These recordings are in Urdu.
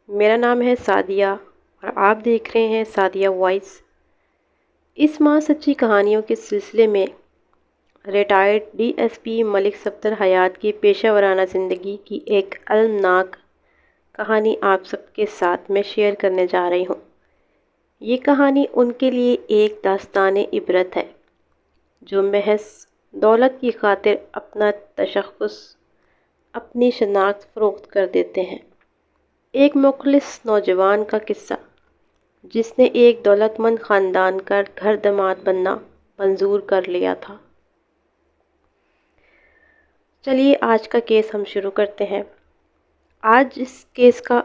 میرا نام ہے سعدیہ اور آپ دیکھ رہے ہیں سعدیہ وائس۔ اس ماہ سچی کہانیوں کے سلسلے میں ریٹائرڈ ڈی ایس پی ملک صفدر حیات کی پیشہ ورانہ زندگی کی ایک المناک کہانی آپ سب کے ساتھ میں شیئر کرنے جا رہی ہوں۔ یہ کہانی ان کے لیے ایک داستان عبرت ہے جو محض دولت کی خاطر اپنا تشخص، اپنی شناخت فروخت کر دیتے ہیں۔ ایک مخلص نوجوان کا قصہ جس نے ایک دولت مند خاندان کا گھر داماد بننا منظور کر لیا تھا۔ چلیے آج کا کیس ہم شروع کرتے ہیں۔ آج اس کیس کا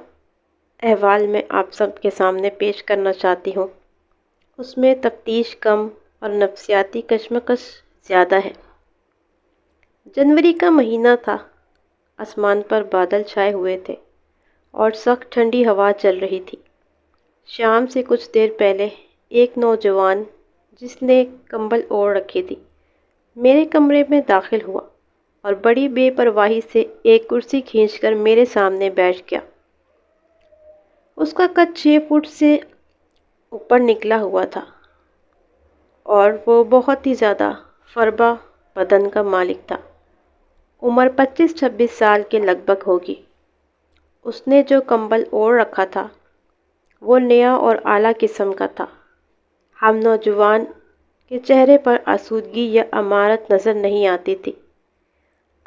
احوال میں آپ سب کے سامنے پیش کرنا چاہتی ہوں۔ اس میں تفتیش کم اور نفسیاتی کشمکش زیادہ ہے۔ جنوری کا مہینہ تھا، آسمان پر بادل چھائے ہوئے تھے اور سخت ٹھنڈی ہوا چل رہی تھی۔ شام سے کچھ دیر پہلے ایک نوجوان جس نے کمبل اوڑھ رکھی تھی میرے کمرے میں داخل ہوا اور بڑی بے پرواہی سے ایک کرسی کھینچ کر میرے سامنے بیٹھ گیا۔ اس کا قد 6 فٹ سے اوپر نکلا ہوا تھا اور وہ بہت ہی زیادہ فربا بدن کا مالک تھا۔ عمر 25-26 سال کے لگ بھگ ہوگی۔ اس نے جو کمبل اوڑھ رکھا تھا وہ نیا اور اعلیٰ قسم کا تھا۔ ہم نوجوان کے چہرے پر آسودگی یا امارت نظر نہیں آتی تھی۔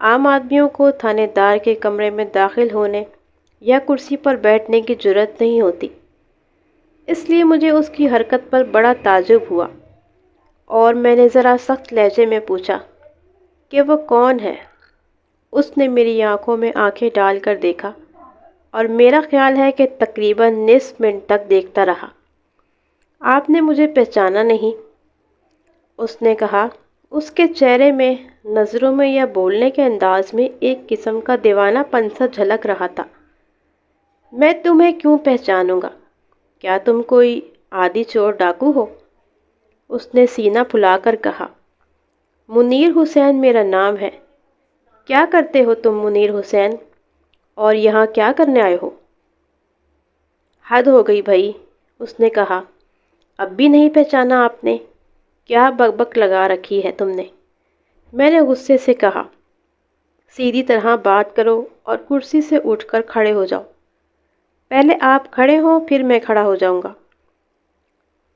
عام آدمیوں کو تھانے دار کے کمرے میں داخل ہونے یا کرسی پر بیٹھنے کی جرأت نہیں ہوتی، اس لیے مجھے اس کی حرکت پر بڑا تعجب ہوا اور میں نے ذرا سخت لہجے میں پوچھا کہ وہ کون ہے۔ اس نے میری آنکھوں میں آنکھیں ڈال کر دیکھا اور میرا خیال ہے کہ تقریباً نصف منٹ تک دیکھتا رہا۔ آپ نے مجھے پہچانا نہیں؟ اس نے کہا۔ اس کے چہرے میں، نظروں میں یا بولنے کے انداز میں ایک قسم کا دیوانہ پن سا جھلک رہا تھا۔ میں تمہیں کیوں پہچانوں گا؟ کیا تم کوئی عادی چور ڈاکو ہو؟ اس نے سینہ پھلا کر کہا۔ منیر حسین میرا نام ہے۔ کیا کرتے ہو تم منیر حسین؟ اور یہاں کیا کرنے آئے ہو؟ حد ہو گئی بھائی، اس نے کہا۔ اب بھی نہیں پہچانا آپ نے؟ کیا بک لگا رکھی ہے تم نے؟ میں نے غصے سے کہا۔ سیدھی طرح بات کرو اور کرسی سے اٹھ کر کھڑے ہو جاؤ۔ پہلے آپ کھڑے ہوں پھر میں کھڑا ہو جاؤں گا۔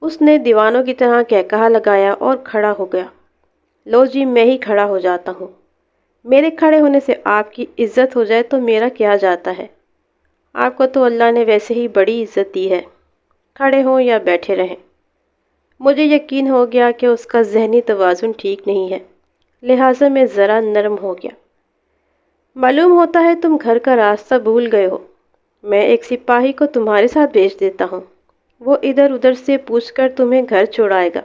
اس نے دیوانوں کی طرح کہکہا لگایا اور کھڑا ہو گیا۔ لو جی، میں ہی کھڑا ہو جاتا ہوں۔ میرے کھڑے ہونے سے آپ کی عزت ہو جائے تو میرا کیا جاتا ہے؟ آپ کو تو اللہ نے ویسے ہی بڑی عزت دی ہے، کھڑے ہوں یا بیٹھے رہیں۔ مجھے یقین ہو گیا کہ اس کا ذہنی توازن ٹھیک نہیں ہے، لہٰذا میں ذرا نرم ہو گیا۔ معلوم ہوتا ہے تم گھر کا راستہ بھول گئے ہو۔ میں ایک سپاہی کو تمہارے ساتھ بھیج دیتا ہوں، وہ ادھر ادھر سے پوچھ کر تمہیں گھر چھوڑائے گا۔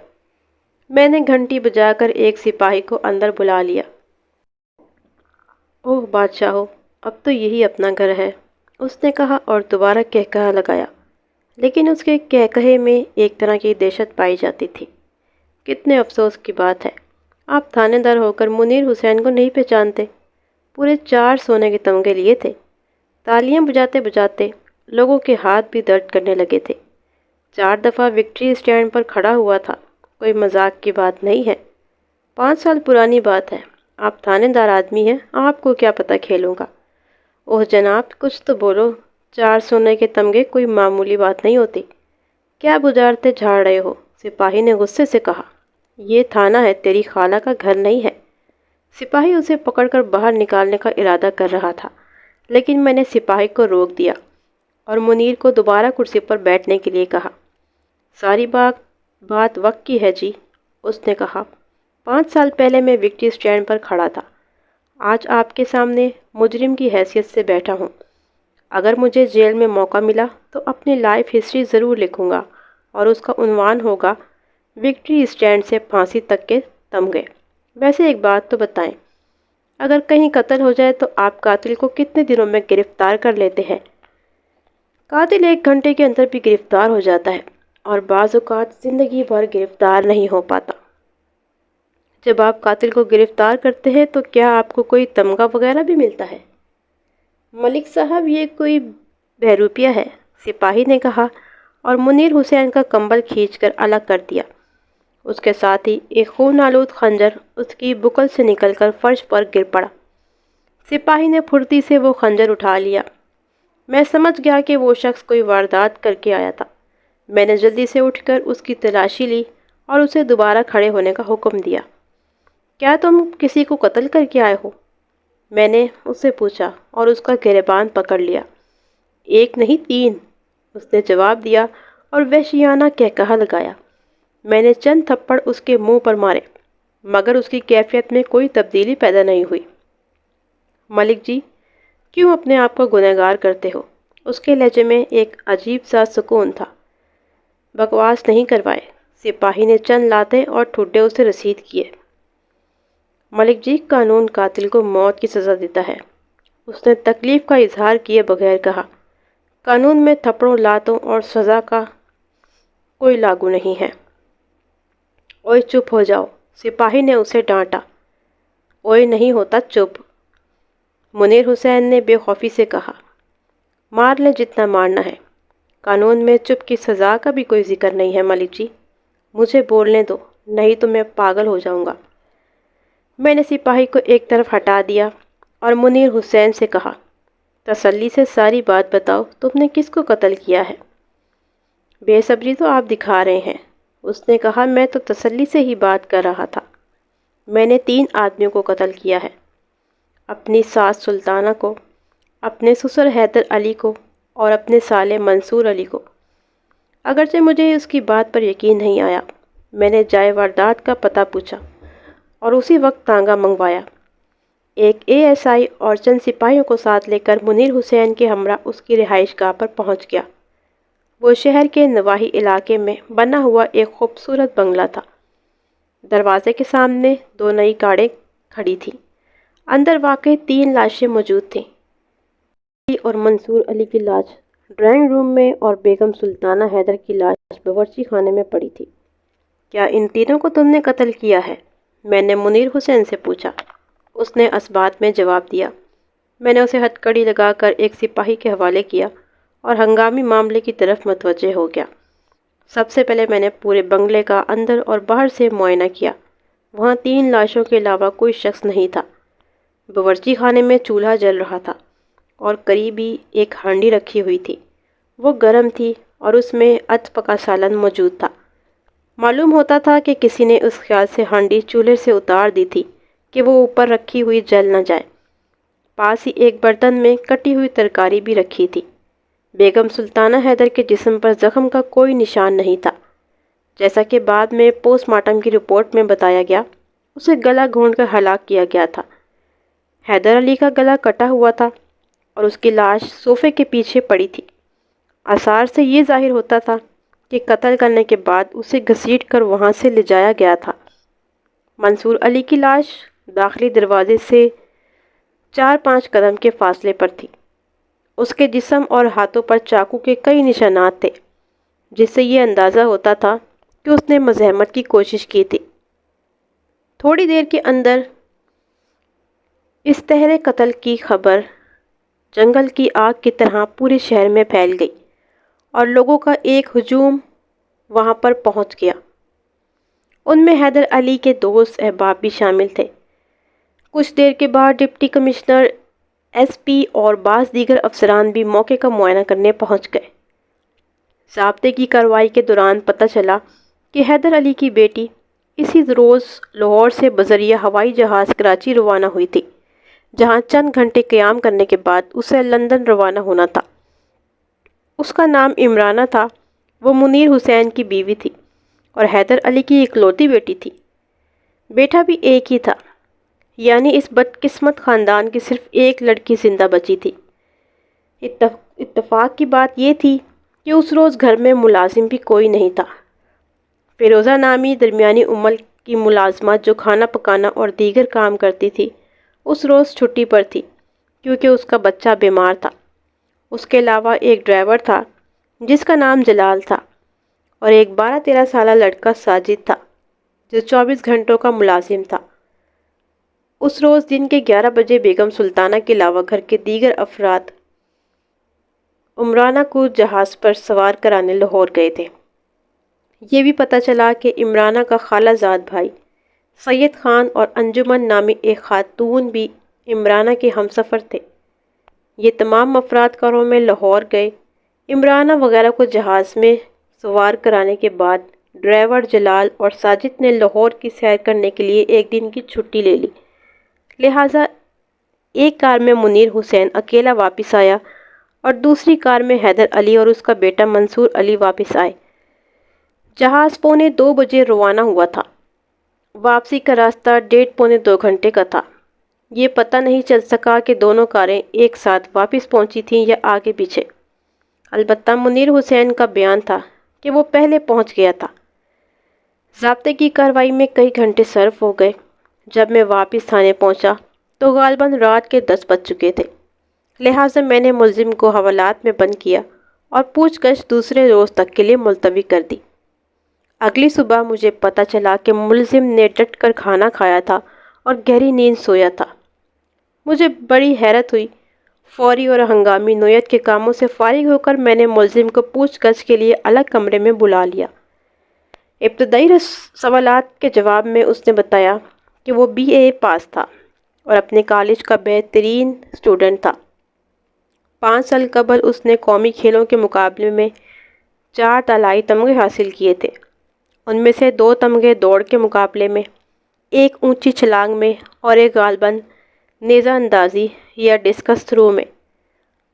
میں نے گھنٹی بجا کر ایک سپاہی کو اندر بلا لیا۔ اوہ بادشاہو، اب تو یہی اپنا گھر ہے، اس نے کہا اور دوبارہ کہکہا لگایا، لیکن اس کے کہکہے میں ایک طرح کی دہشت پائی جاتی تھی۔ کتنے افسوس کی بات ہے، آپ تھانے دار ہو کر منیر حسین کو نہیں پہچانتے۔ پورے 4 سونے کے تمغے لیے تھے۔ تالیاں بجاتے بجاتے لوگوں کے ہاتھ بھی درد کرنے لگے تھے۔ 4 دفعہ وکٹری اسٹینڈ پر کھڑا ہوا تھا، کوئی مذاق کی بات نہیں ہے۔ 5 سال پرانی بات ہے۔ آپ تھانے دار آدمی ہیں، آپ کو کیا پتہ کھیلوں کا؟ اوہ جناب، کچھ تو بولو، 4 سونے کے تمغے کوئی معمولی بات نہیں ہوتی۔ کیا بجارتے جھاڑ رہے ہو؟ سپاہی نے غصے سے کہا۔ یہ تھانہ ہے، تیری خالہ کا گھر نہیں ہے۔ سپاہی اسے پکڑ کر باہر نکالنے کا ارادہ کر رہا تھا، لیکن میں نے سپاہی کو روک دیا اور منیر کو دوبارہ کرسی پر بیٹھنے کے لیے کہا۔ ساری بات وقت کی ہے جی، اس نے کہا۔ 5 سال پہلے میں وکٹری اسٹینڈ پر کھڑا تھا، آج آپ کے سامنے مجرم کی حیثیت سے بیٹھا ہوں۔ اگر مجھے جیل میں موقع ملا تو اپنی لائف ہسٹری ضرور لکھوں گا اور اس کا عنوان ہوگا وکٹری اسٹینڈ سے پھانسی تک کے تمغے۔ ویسے ایک بات تو بتائیں، اگر کہیں قتل ہو جائے تو آپ قاتل کو کتنے دنوں میں گرفتار کر لیتے ہیں؟ قاتل 1 گھنٹے کے اندر بھی گرفتار ہو جاتا ہے اور بعض اوقات زندگی بھر گرفتار نہیں ہو پاتا۔ جب آپ قاتل کو گرفتار کرتے ہیں تو کیا آپ کو کوئی تمغہ وغیرہ بھی ملتا ہے؟ ملک صاحب، یہ کوئی بہروپیہ ہے، سپاہی نے کہا اور منیر حسین کا کمبل کھینچ کر الگ کر دیا۔ اس کے ساتھ ہی ایک خون آلود خنجر اس کی بکل سے نکل کر فرش پر گر پڑا۔ سپاہی نے پھرتی سے وہ خنجر اٹھا لیا۔ میں سمجھ گیا کہ وہ شخص کوئی واردات کر کے آیا تھا۔ میں نے جلدی سے اٹھ کر اس کی تلاشی لی اور اسے دوبارہ کھڑے ہونے کا حکم دیا۔ کیا تم کسی کو قتل کر کے آئے ہو؟ میں نے اس سے پوچھا اور اس کا گریبان پکڑ لیا۔ ایک نہیں 3، اس نے جواب دیا اور وحشیانہ کہکہا لگایا۔ میں نے چند تھپڑ اس کے منہ پر مارے مگر اس کی کیفیت میں کوئی تبدیلی پیدا نہیں ہوئی۔ ملک جی، کیوں اپنے آپ کو گنہگار کرتے ہو؟ اس کے لہجے میں ایک عجیب سا سکون تھا۔ بکواس نہیں کروائے۔ سپاہی نے چند لاتیں اور ٹھڈے اسے رسید کیے۔ ملک جی، قانون قاتل کو موت کی سزا دیتا ہے، اس نے تکلیف کا اظہار کیے بغیر کہا۔ قانون میں تھپڑوں، لاتوں اور سزا کا کوئی لاگو نہیں ہے۔ اوئے چپ ہو جاؤ، سپاہی نے اسے ڈانٹا۔ اوئے نہیں ہوتا چپ، منیر حسین نے بے خوفی سے کہا۔ مار لیں جتنا مارنا ہے، قانون میں چپ کی سزا کا بھی کوئی ذکر نہیں ہے ملک جی۔ مجھے بولنے دو، نہیں تو میں پاگل ہو جاؤں گا۔ میں نے سپاہی کو ایک طرف ہٹا دیا اور منیر حسین سے کہا، تسلی سے ساری بات بتاؤ، تم نے کس کو قتل کیا ہے؟ بے صبری تو آپ دکھا رہے ہیں، اس نے کہا۔ میں تو تسلی سے ہی بات کر رہا تھا۔ میں نے 3 آدمیوں کو قتل کیا ہے، اپنی ساس سلطانہ کو، اپنے سسر حیدر علی کو اور اپنے سالے منصور علی کو۔ اگرچہ مجھے اس کی بات پر یقین نہیں آیا، میں نے جائے واردات کا پتہ پوچھا اور اسی وقت تانگا منگوایا۔ ایک ASI اور چند سپاہیوں کو ساتھ لے کر منیر حسین کے ہمراہ اس کی رہائش گاہ پر پہنچ گیا۔ وہ شہر کے نواحی علاقے میں بنا ہوا ایک خوبصورت بنگلہ تھا۔ دروازے کے سامنے 2 نئی کاریں کھڑی تھیں۔ اندر واقعی 3 لاشیں موجود تھیں۔ علی اور منصور علی کی لاش ڈرائنگ روم میں اور بیگم سلطانہ حیدر کی لاش باورچی خانے میں پڑی تھی۔ کیا ان تینوں کو تم نے قتل کیا ہے؟ میں نے منیر حسین سے پوچھا۔ اس نے اسبات میں جواب دیا۔ میں نے اسے ہتھ کڑی لگا کر ایک سپاہی کے حوالے کیا اور ہنگامی معاملے کی طرف متوجہ ہو گیا۔ سب سے پہلے میں نے پورے بنگلے کا اندر اور باہر سے معائنہ کیا۔ وہاں 3 لاشوں کے علاوہ کوئی شخص نہیں تھا۔ باورچی خانے میں چولہا جل رہا تھا اور قریب ہی ایک ہانڈی رکھی ہوئی تھی۔ وہ گرم تھی اور اس میں ادھ پکا سالن موجود تھا۔ معلوم ہوتا تھا کہ کسی نے اس خیال سے ہانڈی چولہے سے اتار دی تھی کہ وہ اوپر رکھی ہوئی جل نہ جائے۔ پاس ہی ایک برتن میں کٹی ہوئی ترکاری بھی رکھی تھی۔ بیگم سلطانہ حیدر کے جسم پر زخم کا کوئی نشان نہیں تھا۔ جیسا کہ بعد میں پوسٹ مارٹم کی رپورٹ میں بتایا گیا، اسے گلا گھونٹ کر ہلاک کیا گیا تھا۔ حیدر علی کا گلا کٹا ہوا تھا اور اس کی لاش صوفے کے پیچھے پڑی تھی۔ آثار سے یہ ظاہر ہوتا تھا کہ قتل کرنے کے بعد اسے گھسیٹ کر وہاں سے لے جایا گیا تھا۔ منصور علی کی لاش داخلی دروازے سے 4-5 قدم کے فاصلے پر تھی۔ اس کے جسم اور ہاتھوں پر چاقو کے کئی نشانات تھے، جس سے یہ اندازہ ہوتا تھا کہ اس نے مزاحمت کی کوشش کی تھی۔ تھوڑی دیر کے اندر اس تہرے قتل کی خبر جنگل کی آگ کی طرح پورے شہر میں پھیل گئی اور لوگوں کا ایک ہجوم وہاں پر پہنچ گیا۔ ان میں حیدر علی کے دوست احباب بھی شامل تھے۔ کچھ دیر کے بعد ڈپٹی کمشنر، SP اور بعض دیگر افسران بھی موقع کا معائنہ کرنے پہنچ گئے۔ ضابطے کی کارروائی کے دوران پتہ چلا کہ حیدر علی کی بیٹی اسی روز لاہور سے بذریعہ ہوائی جہاز کراچی روانہ ہوئی تھی، جہاں چند گھنٹے قیام کرنے کے بعد اسے لندن روانہ ہونا تھا۔ اس کا نام عمرانہ تھا۔ وہ منیر حسین کی بیوی تھی اور حیدر علی کی اکلوتی بیٹی تھی۔ بیٹا بھی ایک ہی تھا، یعنی اس بدقسمت خاندان کی صرف ایک لڑکی زندہ بچی تھی۔ اتفاق کی بات یہ تھی کہ اس روز گھر میں ملازم بھی کوئی نہیں تھا۔ فیروزہ نامی درمیانی عمر کی ملازمہ جو کھانا پکانا اور دیگر کام کرتی تھی، اس روز چھٹی پر تھی کیونکہ اس کا بچہ بیمار تھا۔ اس کے علاوہ ایک ڈرائیور تھا جس کا نام جلال تھا اور ایک 12-13 سالہ لڑکا ساجد تھا جو 24 گھنٹوں کا ملازم تھا۔ اس روز دن کے 11 بجے بیگم سلطانہ کے علاوہ گھر کے دیگر افراد عمرانہ کو جہاز پر سوار کرانے لاہور گئے تھے۔ یہ بھی پتہ چلا کہ عمرانہ کا خالہ زاد بھائی سید خان اور انجمن نامی ایک خاتون بھی عمرانہ کے ہمسفر تھے۔ یہ تمام افراد کاروں میں لاہور گئے۔ عمرانہ وغیرہ کو جہاز میں سوار کرانے کے بعد ڈرائیور جلال اور ساجد نے لاہور کی سیر کرنے کے لیے ایک دن کی چھٹی لے لی، لہٰذا ایک کار میں منیر حسین اکیلا واپس آیا اور دوسری کار میں حیدر علی اور اس کا بیٹا منصور علی واپس آئے۔ جہاز 1:45 بجے روانہ ہوا تھا۔ واپسی کا راستہ 1.5-2 گھنٹے کا تھا۔ یہ پتہ نہیں چل سکا کہ دونوں کاریں ایک ساتھ واپس پہنچی تھیں یا آگے پیچھے۔ البتہ منیر حسین کا بیان تھا کہ وہ پہلے پہنچ گیا تھا۔ ضابطے کی کارروائی میں کئی گھنٹے صرف ہو گئے۔ جب میں واپس تھانے پہنچا تو غالباً رات کے 10 بج چکے تھے، لہٰذا میں نے ملزم کو حوالات میں بند کیا اور پوچھ گچھ دوسرے روز تک کے لیے ملتوی کر دی۔ اگلی صبح مجھے پتہ چلا کہ ملزم نے ڈٹ کر کھانا کھایا تھا اور گہری نیند سویا تھا۔ مجھے بڑی حیرت ہوئی۔ فوری اور ہنگامی نوعیت کے کاموں سے فارغ ہو کر میں نے ملزم کو پوچھ گچھ کے لیے الگ کمرے میں بلا لیا۔ ابتدائی سوالات کے جواب میں اس نے بتایا کہ وہ BA پاس تھا اور اپنے کالج کا بہترین اسٹوڈنٹ تھا۔ 5 سال قبل اس نے قومی کھیلوں کے مقابلے میں 4 طلائی تمغے حاصل کیے تھے۔ ان میں سے 2 تمغے دوڑ کے مقابلے میں، ایک اونچی چھلانگ میں اور ایک غالباً نیزہ اندازی یا ڈسکس تھرو میں۔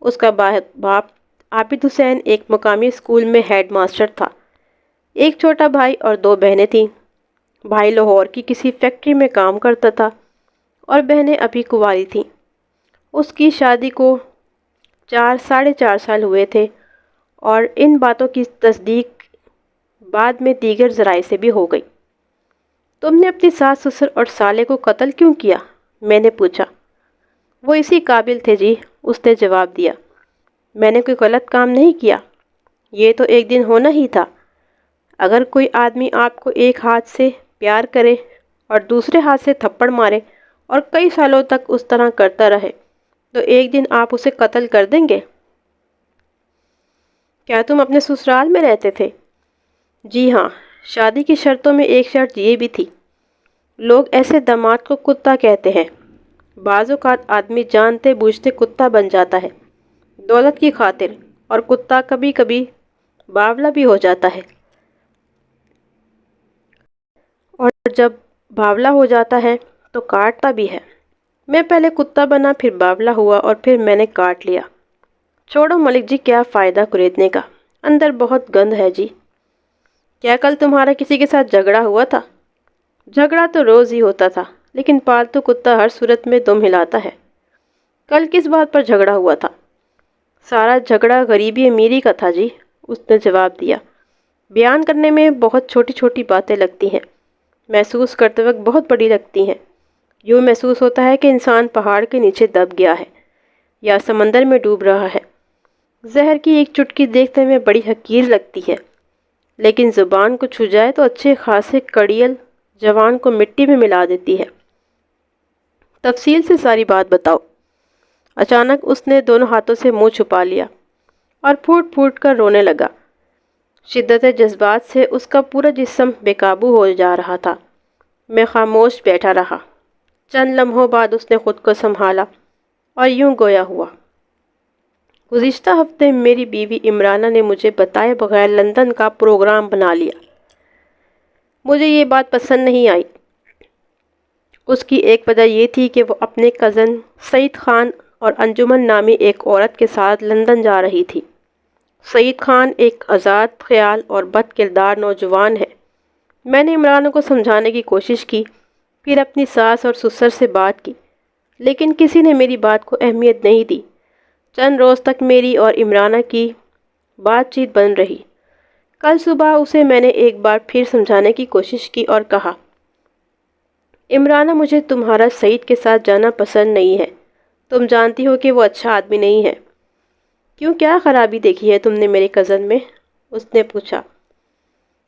اس کا باپ عابد حسین ایک مقامی اسکول میں ہیڈ ماسٹر تھا۔ ایک چھوٹا بھائی اور 2 بہنیں تھیں۔ بھائی لاہور کی کسی فیکٹری میں کام کرتا تھا اور بہنیں ابھی کنواری تھیں۔ اس کی شادی کو 4 ساڑھے 4 سال ہوئے تھے اور ان باتوں کی تصدیق بعد میں دیگر ذرائع سے بھی ہو گئی۔ تم نے اپنی ساس سسر اور سالے کو قتل کیوں کیا؟ میں نے پوچھا۔ وہ اسی قابل تھے جی، اس نے جواب دیا۔ میں نے کوئی غلط کام نہیں کیا، یہ تو ایک دن ہونا ہی تھا۔ اگر کوئی آدمی آپ کو ایک ہاتھ سے پیار کرے اور دوسرے ہاتھ سے تھپڑ مارے اور کئی سالوں تک اس طرح کرتا رہے تو ایک دن آپ اسے قتل کر دیں گے؟ کیا تم اپنے سسرال میں رہتے تھے؟ جی ہاں، شادی کی شرطوں میں ایک شرط یہ بھی تھی۔ لوگ ایسے داماد کو کتا کہتے ہیں۔ بعض اوقات آدمی جانتے بوجھتے کتا بن جاتا ہے، دولت کی خاطر، اور کتا کبھی کبھی باولا بھی ہو جاتا ہے۔ اور جب باولا ہو جاتا ہے تو کاٹتا بھی ہے۔ میں پہلے کتا بنا، پھر باولا ہوا اور پھر میں نے کاٹ لیا۔ چھوڑو ملک جی، کیا فائدہ کریدنے کا، اندر بہت گند ہے جی۔ کیا کل تمہارا کسی کے ساتھ جھگڑا ہوا تھا؟ جھگڑا تو روز ہی ہوتا تھا، لیکن پالتو کتا ہر صورت میں دم ہلاتا ہے۔ کل کس بات پر جھگڑا ہوا تھا؟ سارا جھگڑا غریبی امیری کا تھا جی، اس نے جواب دیا۔ بیان کرنے میں بہت چھوٹی چھوٹی باتیں لگتی ہیں، محسوس کرتے وقت بہت بڑی لگتی ہیں۔ یوں محسوس ہوتا ہے کہ انسان پہاڑ کے نیچے دب گیا ہے یا سمندر میں ڈوب رہا ہے۔ زہر کی ایک چٹکی دیکھنے میں بڑی حقیر لگتی ہے، لیکن زبان کو چھو جائے تو اچھے خاصے کڑیل جوان کو مٹی میں ملا دیتی ہے۔ تفصیل سے ساری بات بتاؤ۔ اچانک اس نے دونوں ہاتھوں سے منہ چھپا لیا اور پھوٹ پھوٹ کر رونے لگا۔ شدت جذبات سے اس کا پورا جسم بے قابو ہو جا رہا تھا۔ میں خاموش بیٹھا رہا۔ چند لمحوں بعد اس نے خود کو سنبھالا اور یوں گویا ہوا۔ گزشتہ ہفتے میری بیوی عمرانہ نے مجھے بتائے بغیر لندن کا پروگرام بنا لیا۔ مجھے یہ بات پسند نہیں آئی۔ اس کی ایک وجہ یہ تھی کہ وہ اپنے کزن سعید خان اور انجمن نامی ایک عورت کے ساتھ لندن جا رہی تھی۔ سعید خان ایک آزاد خیال اور بد کردار نوجوان ہے۔ میں نے عمرانہ کو سمجھانے کی کوشش کی، پھر اپنی ساس اور سسر سے بات کی، لیکن کسی نے میری بات کو اہمیت نہیں دی۔ چند روز تک میری اور عمرانہ کی بات چیت بند رہی۔ کل صبح اسے میں نے ایک بار پھر سمجھانے کی کوشش کی اور کہا، عمرانہ، مجھے تمہارا سعید کے ساتھ جانا پسند نہیں ہے۔ تم جانتی ہو کہ وہ اچھا آدمی نہیں ہے۔ کیوں، کیا خرابی دیکھی ہے تم نے میرے کزن میں؟ اس نے پوچھا۔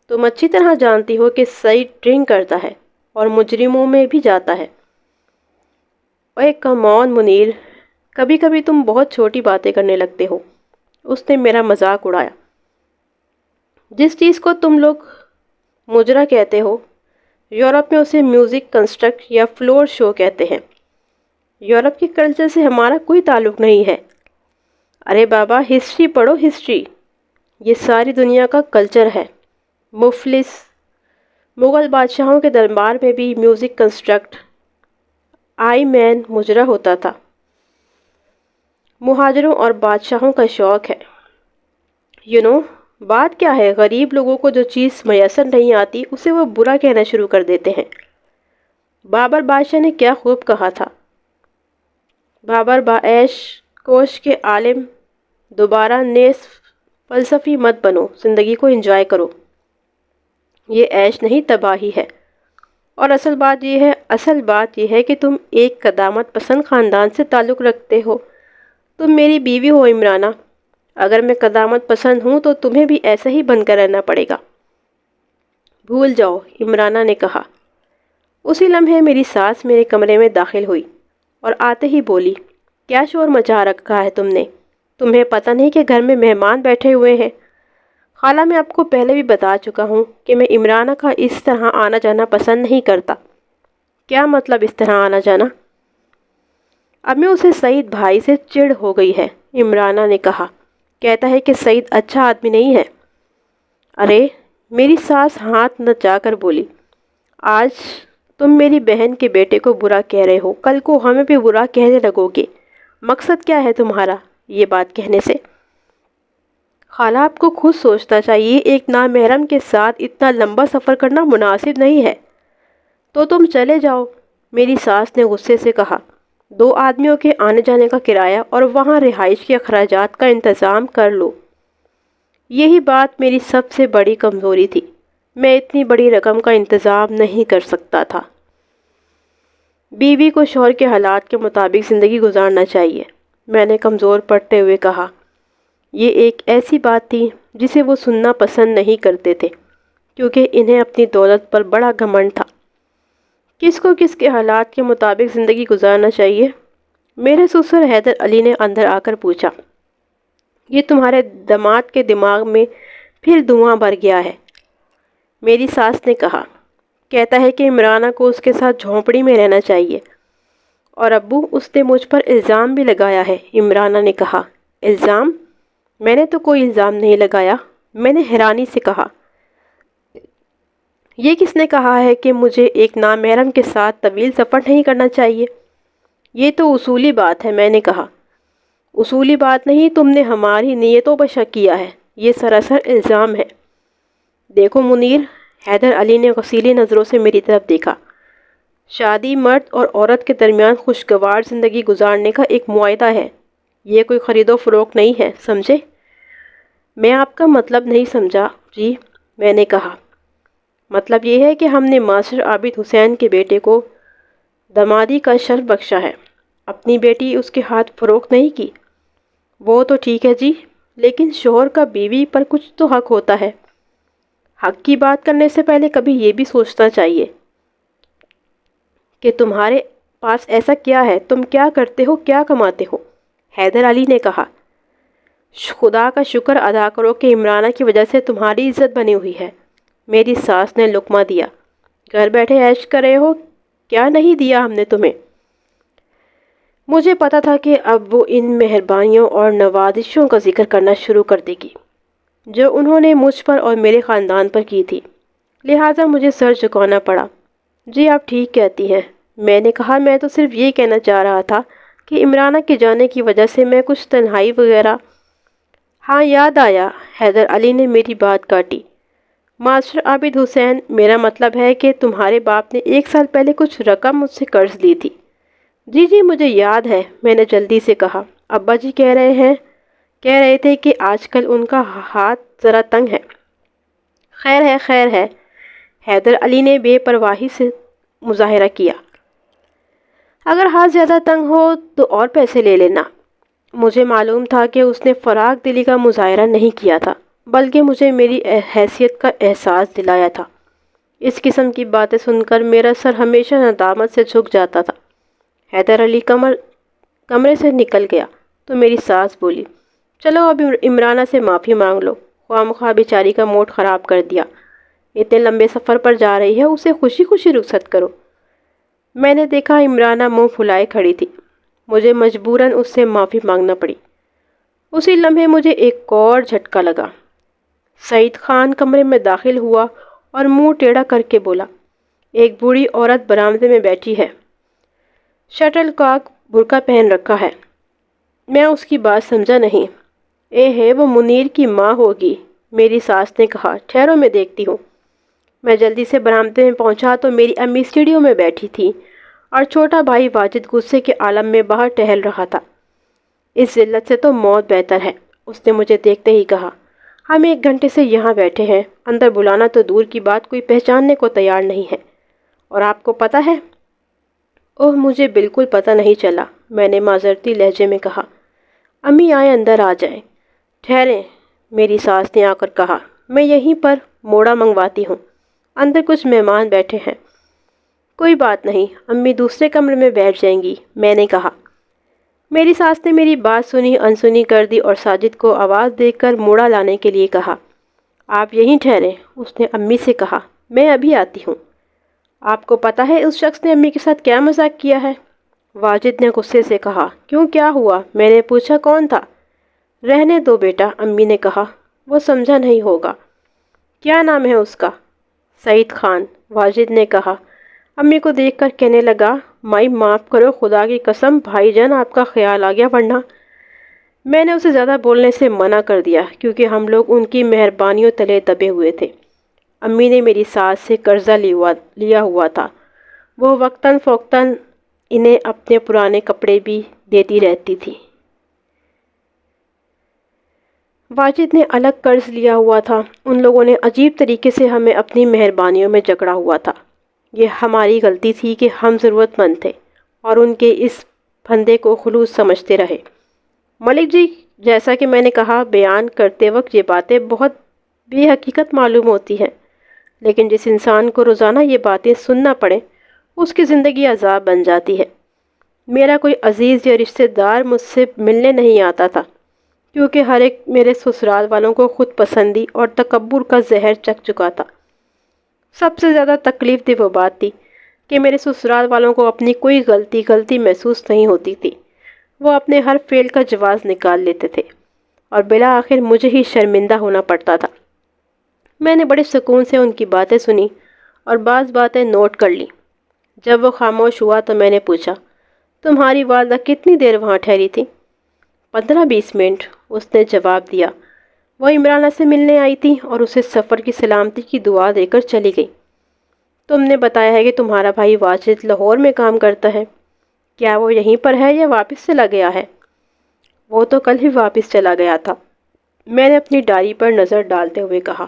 تم اچھی طرح جانتی ہو کہ سعید ڈرنک کرتا ہے اور مجرموں میں بھی جاتا ہے۔ اوے کم آن منیر، کبھی کبھی تم بہت چھوٹی باتیں کرنے لگتے ہو۔ اس نے میرا مذاق اڑایا۔ جس چیز کو تم لوگ مجرا کہتے ہو، یورپ میں اسے میوزک کنسٹرکٹ یا فلور شو کہتے ہیں۔ یورپ کے کلچر سے ہمارا کوئی تعلق نہیں ہے۔ ارے بابا، ہسٹری پڑھو، ہسٹری۔ یہ ساری دنیا کا کلچر ہے۔ مفلس مغل بادشاہوں کے دربار میں بھی میوزک کنسٹرکٹ آئی مین مجرا ہوتا تھا۔ مہاجروں اور بادشاہوں کا شوق ہے۔ بات کیا ہے، غریب لوگوں کو جو چیز میسر نہیں آتی اسے وہ برا کہنا شروع کر دیتے ہیں۔ بابر بادشاہ نے کیا خوب کہا تھا، بابر باعش کوش کے عالم، دوبارہ نیز فلسفی مت بنو، زندگی کو انجوائے کرو۔ یہ عیش نہیں، تباہی ہے۔ اور اصل بات یہ ہے کہ تم ایک قدامت پسند خاندان سے تعلق رکھتے ہو۔ تم میری بیوی ہو عمرانہ۔ اگر میں قدامت پسند ہوں تو تمہیں بھی ایسا ہی بن کر رہنا پڑے گا۔ بھول جاؤ، عمرانہ نے کہا۔ اسی لمحے میری ساس میرے کمرے میں داخل ہوئی اور آتے ہی بولی، کیا شور مچا رکھا ہے تم نے؟ تمہیں پتہ نہیں کہ گھر میں مہمان بیٹھے ہوئے ہیں؟ خالہ، میں آپ کو پہلے بھی بتا چکا ہوں کہ میں عمرانہ کا اس طرح آنا جانا پسند نہیں کرتا۔ کیا مطلب اس طرح آنا جانا؟ اب میں اسے سعید بھائی سے چڑ ہو گئی ہے، عمرانہ نے کہا۔ کہتا ہے کہ سعید اچھا آدمی نہیں ہے۔ ارے، میری ساس ہاتھ نچا کر بولی، آج تم میری بہن کے بیٹے کو برا کہہ رہے ہو، کل کو ہمیں بھی برا کہنے لگو گے۔ مقصد کیا ہے تمہارا یہ بات کہنے سے؟ خالہ، آپ کو خود سوچنا چاہیے، ایک نامحرم کے ساتھ اتنا لمبا سفر کرنا مناسب نہیں ہے۔ تو تم چلے جاؤ، میری ساس نے غصے سے کہا۔ 2 آدمیوں کے آنے جانے کا کرایہ اور وہاں رہائش کے اخراجات کا انتظام کر لو۔ یہی بات میری سب سے بڑی کمزوری تھی، میں اتنی بڑی رقم کا انتظام نہیں کر سکتا تھا۔ بیوی کو شوہر کے حالات کے مطابق زندگی گزارنا چاہیے، میں نے کمزور پڑتے ہوئے کہا۔ یہ ایک ایسی بات تھی جسے وہ سننا پسند نہیں کرتے تھے، کیونکہ انہیں اپنی دولت پر بڑا گھمنڈ تھا۔ کس کو کس کے حالات کے مطابق زندگی گزارنا چاہیے؟ میرے سسر حیدر علی نے اندر آ کر پوچھا۔ یہ تمہارے داماد کے دماغ میں پھر دھواں بھر گیا ہے، میری ساس نے کہا۔ کہتا ہے کہ عمرانہ کو اس کے ساتھ جھونپڑی میں رہنا چاہیے۔ اور ابو، اس نے مجھ پر الزام بھی لگایا ہے، عمرانہ نے کہا۔ الزام؟ میں نے تو کوئی الزام نہیں لگایا، میں نے حیرانی سے کہا۔ یہ کس نے کہا ہے کہ مجھے ایک نامحرم کے ساتھ طویل سفر نہیں کرنا چاہیے؟ یہ تو اصولی بات ہے، میں نے کہا۔ اصولی بات نہیں، تم نے ہماری نیتوں پر شک کیا ہے، یہ سراسر الزام ہے۔ دیکھو منیر، حیدر علی نے غصیلی نظروں سے میری طرف دیکھا۔ شادی مرد اور عورت کے درمیان خوشگوار زندگی گزارنے کا ایک معاہدہ ہے، یہ کوئی خرید و فروخت نہیں ہے، سمجھے؟ میں آپ کا مطلب نہیں سمجھا جی، میں نے کہا۔ مطلب یہ ہے کہ ہم نے ماسٹر عابد حسین کے بیٹے کو دامادی کا شرف بخشا ہے، اپنی بیٹی اس کے ہاتھ فروخت نہیں کی۔ وہ تو ٹھیک ہے جی، لیکن شوہر کا بیوی پر کچھ تو حق ہوتا ہے۔ حق کی بات کرنے سے پہلے کبھی یہ بھی سوچنا چاہیے کہ تمہارے پاس ایسا کیا ہے، تم کیا کرتے ہو، کیا کماتے ہو؟ حیدر علی نے کہا۔ خدا کا شکر ادا کرو کہ عمرانہ کی وجہ سے تمہاری عزت بنی ہوئی ہے، میری ساس نے لقمہ دیا۔ گھر بیٹھے عیش کر رہے ہو، کیا نہیں دیا ہم نے تمہیں؟ مجھے پتا تھا کہ اب وہ ان مہربانیوں اور نوازشوں کا ذکر کرنا شروع کر دے گی جو انہوں نے مجھ پر اور میرے خاندان پر کی تھی، لہٰذا مجھے سر جھکانا پڑا۔ جی آپ ٹھیک کہتی ہیں، میں نے کہا۔ میں تو صرف یہ کہنا چاہ رہا تھا کہ عمرانہ کے جانے کی وجہ سے میں کچھ تنہائی وغیرہ۔ ہاں یاد آیا، حیدر علی نے میری بات کاٹی۔ ماسٹر عابد حسین، میرا مطلب ہے کہ تمہارے باپ نے 1 سال پہلے کچھ رقم مجھ سے قرض لی تھی۔ جی جی مجھے یاد ہے، میں نے جلدی سے کہا۔ ابا جی کہہ رہے تھے کہ آج کل ان کا ہاتھ ذرا تنگ ہے۔ خیر ہے، حیدر علی نے بے پرواہی سے مظاہرہ کیا۔ اگر ہاتھ زیادہ تنگ ہو تو اور پیسے لے لینا۔ مجھے معلوم تھا کہ اس نے فراغ دلی کا مظاہرہ نہیں کیا تھا، بلکہ مجھے میری حیثیت کا احساس دلایا تھا۔ اس قسم کی باتیں سن کر میرا سر ہمیشہ ندامت سے جھک جاتا تھا۔ حیدر علی کمرے سے نکل گیا تو میری ساس بولی، چلو اب عمرانہ سے معافی مانگ لو، خواہ مخواہ بیچاری کا موڈ خراب کر دیا، اتنے لمبے سفر پر جا رہی ہے، اسے خوشی خوشی رخصت کرو۔ میں نے دیکھا عمرانہ منہ پھلائے کھڑی تھی، مجھے مجبوراً اس سے معافی مانگنا پڑی۔ اسی لمحے مجھے ایک اور جھٹکا لگا۔ سعید خان کمرے میں داخل ہوا اور منہ ٹیڑھا کر کے بولا، ایک بوڑھی عورت برآمدے میں بیٹھی ہے، شٹل کاک برقع پہن رکھا ہے۔ میں اس کی بات سمجھا نہیں۔ اے ہے وہ منیر کی ماں ہوگی، میری ساس نے کہا، ٹھہرو میں دیکھتی ہوں۔ میں جلدی سے برآمدے میں پہنچا تو میری امی سیڑھیوں میں بیٹھی تھی اور چھوٹا بھائی واجد غصے کے عالم میں باہر ٹہل رہا تھا۔ اس ذلت سے تو موت بہتر ہے، اس نے مجھے دیکھتے ہی کہا۔ ہم 1 گھنٹے سے یہاں بیٹھے ہیں، اندر بلانا تو دور کی بات، کوئی پہچاننے کو تیار نہیں ہے۔ اور آپ کو پتہ ہے؟ اوہ مجھے بالکل پتہ نہیں چلا، میں نے معذرتی لہجے میں کہا۔ امی آئے، اندر آ جائیں۔ ٹھہریں، میری ساس نے آ کر کہا، میں یہیں پر موڑا منگواتی ہوں، اندر کچھ مہمان بیٹھے ہیں۔ کوئی بات نہیں، امی دوسرے کمرے میں بیٹھ جائیں گی، میں نے کہا۔ میری ساس نے میری بات سنی انسنی کر دی اور ساجد کو آواز دے کر موڑا لانے کے لیے کہا۔ آپ یہیں ٹھہریں، اس نے امی سے کہا، میں ابھی آتی ہوں۔ آپ کو پتہ ہے اس شخص نے امی کے ساتھ کیا مذاق کیا ہے؟ واجد نے غصے سے کہا۔ کیوں، کیا ہوا؟ میں نے پوچھا۔ کون تھا؟ رہنے دو بیٹا، امی نے کہا، وہ سمجھا نہیں ہوگا۔ کیا نام ہے اس کا؟ سعید خان، واجد نے کہا۔ امی کو دیکھ کر کہنے لگا، مائی معاف کرو، خدا کی قسم بھائی جان آپ کا خیال آ گیا، ورنہ… میں نے اسے زیادہ بولنے سے منع کر دیا کیونکہ ہم لوگ ان کی مہربانیوں تلے دبے ہوئے تھے۔ امی نے میری ساس سے قرضہ لیا ہوا تھا، وہ وقتاً فوقتاً انہیں اپنے پرانے کپڑے بھی دیتی رہتی تھی۔ واجد نے الگ قرض لیا ہوا تھا، ان لوگوں نے عجیب طریقے سے ہمیں اپنی مہربانیوں میں جکڑا ہوا تھا۔ یہ ہماری غلطی تھی کہ ہم ضرورت مند تھے اور ان کے اس پھندے کو خلوص سمجھتے رہے۔ ملک جی، جیسا کہ میں نے کہا، بیان کرتے وقت یہ باتیں بہت بے حقیقت معلوم ہوتی ہیں، لیکن جس انسان کو روزانہ یہ باتیں سننا پڑے اس کی زندگی عذاب بن جاتی ہے۔ میرا کوئی عزیز یا رشتہ دار مجھ سے ملنے نہیں آتا تھا کیونکہ ہر ایک میرے سسرال والوں کو خود پسندی اور تکبر کا زہر چکھ چکا تھا۔ سب سے زیادہ تکلیف دہ وہ بات تھی کہ میرے سسرال والوں کو اپنی کوئی غلطی محسوس نہیں ہوتی تھی، وہ اپنے ہر فعل کا جواز نکال لیتے تھے اور بالآخر مجھے ہی شرمندہ ہونا پڑتا تھا۔ میں نے بڑے سکون سے ان کی باتیں سنی اور بعض باتیں نوٹ کر لیں۔ جب وہ خاموش ہوا تو میں نے پوچھا، تمہاری والدہ کتنی دیر وہاں ٹھہری تھی؟ 15-20 منٹ، اس نے جواب دیا۔ وہ عمرانہ سے ملنے آئی تھی اور اسے سفر کی سلامتی کی دعا دے کر چلی گئی۔ تم نے بتایا ہے کہ تمہارا بھائی واجد لاہور میں کام کرتا ہے، کیا وہ یہیں پر ہے یا واپس چلا گیا ہے؟ وہ تو کل ہی واپس چلا گیا تھا، میں نے اپنی ڈائری پر نظر ڈالتے ہوئے کہا۔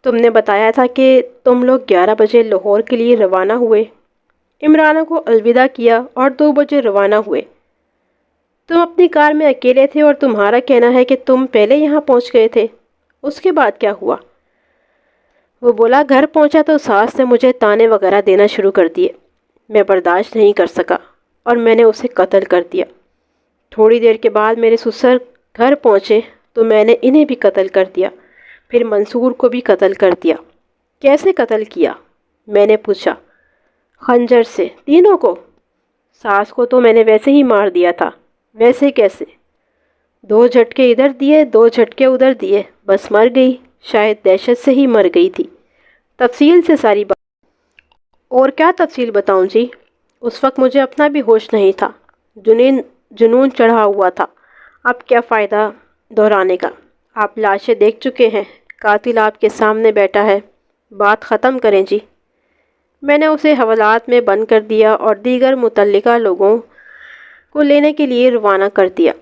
تم نے بتایا تھا کہ تم لوگ 11 بجے لاہور کے لیے روانہ ہوئے، عمرانہ کو الوداع کیا اور 2 بجے روانہ ہوئے۔ تم اپنی کار میں اکیلے تھے اور تمہارا کہنا ہے کہ تم پہلے یہاں پہنچ گئے تھے۔ اس کے بعد کیا ہوا؟ وہ بولا، گھر پہنچا تو ساس نے مجھے تانے وغیرہ دینا شروع کر دیے۔ میں برداشت نہیں کر سکا اور میں نے اسے قتل کر دیا۔ تھوڑی دیر کے بعد میرے سسر گھر پہنچے تو میں نے انہیں بھی قتل کر دیا، پھر منصور کو بھی قتل کر دیا۔ کیسے قتل کیا؟ میں نے پوچھا۔ خنجر سے، تینوں کو؟ ساس کو تو میں نے ویسے ہی مار دیا تھا۔ ویسے کیسے؟ 2 جھٹکے ادھر دیے، 2 جھٹکے ادھر دیے، بس مر گئی، شاید دہشت سے ہی مر گئی تھی۔ تفصیل سے ساری بات۔ اور کیا تفصیل بتاؤں جی؟ اس وقت مجھے اپنا بھی ہوش نہیں تھا، جنون چڑھا ہوا تھا۔ اب کیا فائدہ دہرانے کا؟ آپ لاشیں دیکھ چکے ہیں، قاتل آپ کے سامنے بیٹھا ہے، بات ختم کریں جی۔ میں نے اسے حوالات میں بند کر دیا اور دیگر متعلقہ لوگوں کو لینے کے لیے روانہ کر دیا۔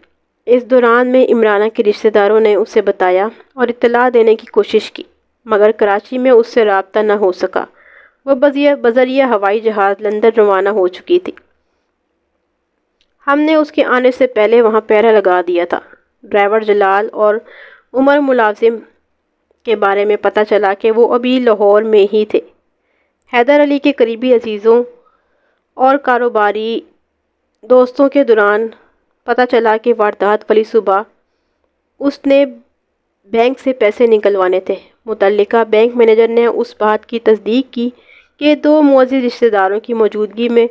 اس دوران میں عمرانہ کے رشتہ داروں نے اسے بتایا اور اطلاع دینے کی کوشش کی، مگر کراچی میں اس سے رابطہ نہ ہو سکا۔ وہ بذریعہ ہوائی جہاز لندن روانہ ہو چکی تھی۔ ہم نے اس کے آنے سے پہلے وہاں پہرہ لگا دیا تھا۔ ڈرائیور جلال اور عمر ملازم کے بارے میں پتہ چلا کہ وہ ابھی لاہور میں ہی تھے۔ حیدر علی کے قریبی عزیزوں اور کاروباری دوستوں کے دوران پتہ چلا کہ واردات والی صبح اس نے بینک سے پیسے نکلوانے تھے۔ متعلقہ بینک مینیجر نے اس بات کی تصدیق کی کہ 2 معزز رشتہ داروں کی موجودگی میں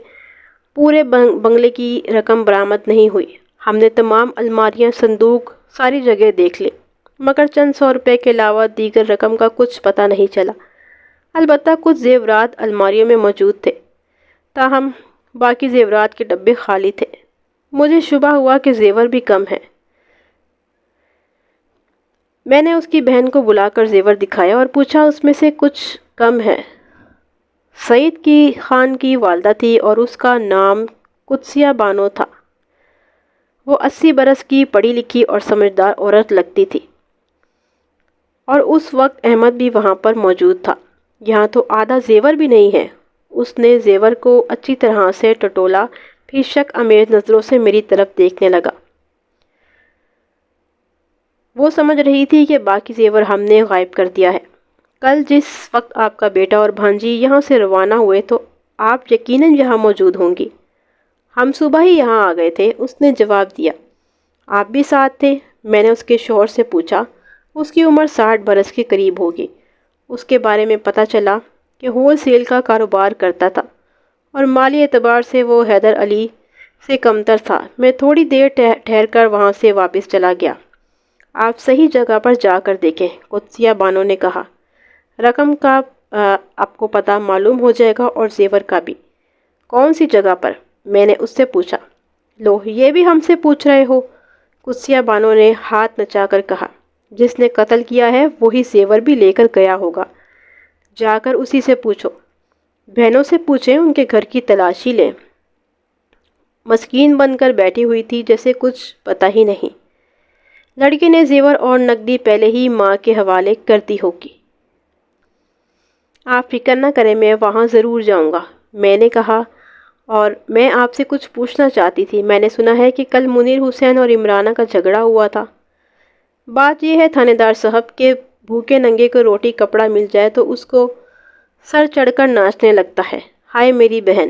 پورے بنگلے کی رقم برآمد نہیں ہوئی۔ ہم نے تمام الماریاں، صندوق، ساری جگہ دیکھ لی، مگر چند 100 روپے کے علاوہ دیگر رقم کا کچھ پتہ نہیں چلا۔ البتہ کچھ زیورات الماریوں میں موجود تھے، تاہم باقی زیورات کے ڈبے خالی تھے۔ مجھے شبہ ہوا کہ زیور بھی کم ہیں۔ میں نے اس کی بہن کو بلا کر زیور دکھایا اور پوچھا اس میں سے کچھ کم ہے۔ سعید کی خان کی والدہ تھی اور اس کا نام قدسیہ بانو تھا۔ وہ 80 برس کی پڑھی لکھی اور سمجھدار عورت لگتی تھی، اور اس وقت احمد بھی وہاں پر موجود تھا۔ یہاں تو آدھا زیور بھی نہیں ہے۔ اس نے زیور کو اچھی طرح سے ٹٹولا، پھر شک آمیز نظروں سے میری طرف دیکھنے لگا۔ وہ سمجھ رہی تھی کہ باقی زیور ہم نے غائب کر دیا ہے۔ کل جس وقت آپ کا بیٹا اور بھانجی یہاں سے روانہ ہوئے تو آپ یقیناً یہاں موجود ہوں گی۔ ہم صبح ہی یہاں آ گئے تھے، اس نے جواب دیا۔ آپ بھی ساتھ تھے؟ میں نے اس کے شوہر سے پوچھا۔ اس کی عمر 60 برس کے قریب ہوگی۔ اس کے بارے میں پتہ چلا کہ ہول سیل کا کاروبار کرتا تھا اور مالی اعتبار سے وہ حیدر علی سے کمتر تھا۔ میں تھوڑی دیر ٹھہر کر وہاں سے واپس چلا گیا۔ آپ صحیح جگہ پر جا کر دیکھیں، قدسیہ بانو نے کہا۔ رقم کا آپ کو پتہ معلوم ہو جائے گا اور زیور کا بھی۔ کون سی جگہ پر؟ میں نے اس سے پوچھا۔ لو، یہ بھی ہم سے پوچھ رہے ہو؟ قدسیہ بانو نے ہاتھ نچا کر کہا۔ جس نے قتل کیا ہے وہی زیور بھی لے کر گیا ہوگا۔ جا کر اسی سے پوچھو۔ بہنوں سے پوچھیں، ان کے گھر کی تلاشی لیں۔ مسکین بن کر بیٹھی ہوئی تھی جیسے کچھ پتہ ہی نہیں۔ لڑکی نے زیور اور نقدی پہلے ہی ماں کے حوالے کر دی ہوگی۔ آپ فکر نہ کریں، میں وہاں ضرور جاؤں گا، میں نے کہا۔ اور میں آپ سے کچھ پوچھنا چاہتی تھی۔ میں نے سنا ہے کہ کل منیر حسین اور عمرانہ کا جھگڑا ہوا تھا۔ بات یہ ہے تھانے دار صاحب کہ بھوکے ننگے کو روٹی کپڑا مل جائے تو اس کو سر چڑھ کر ناچنے لگتا ہے۔ ہائے میری بہن!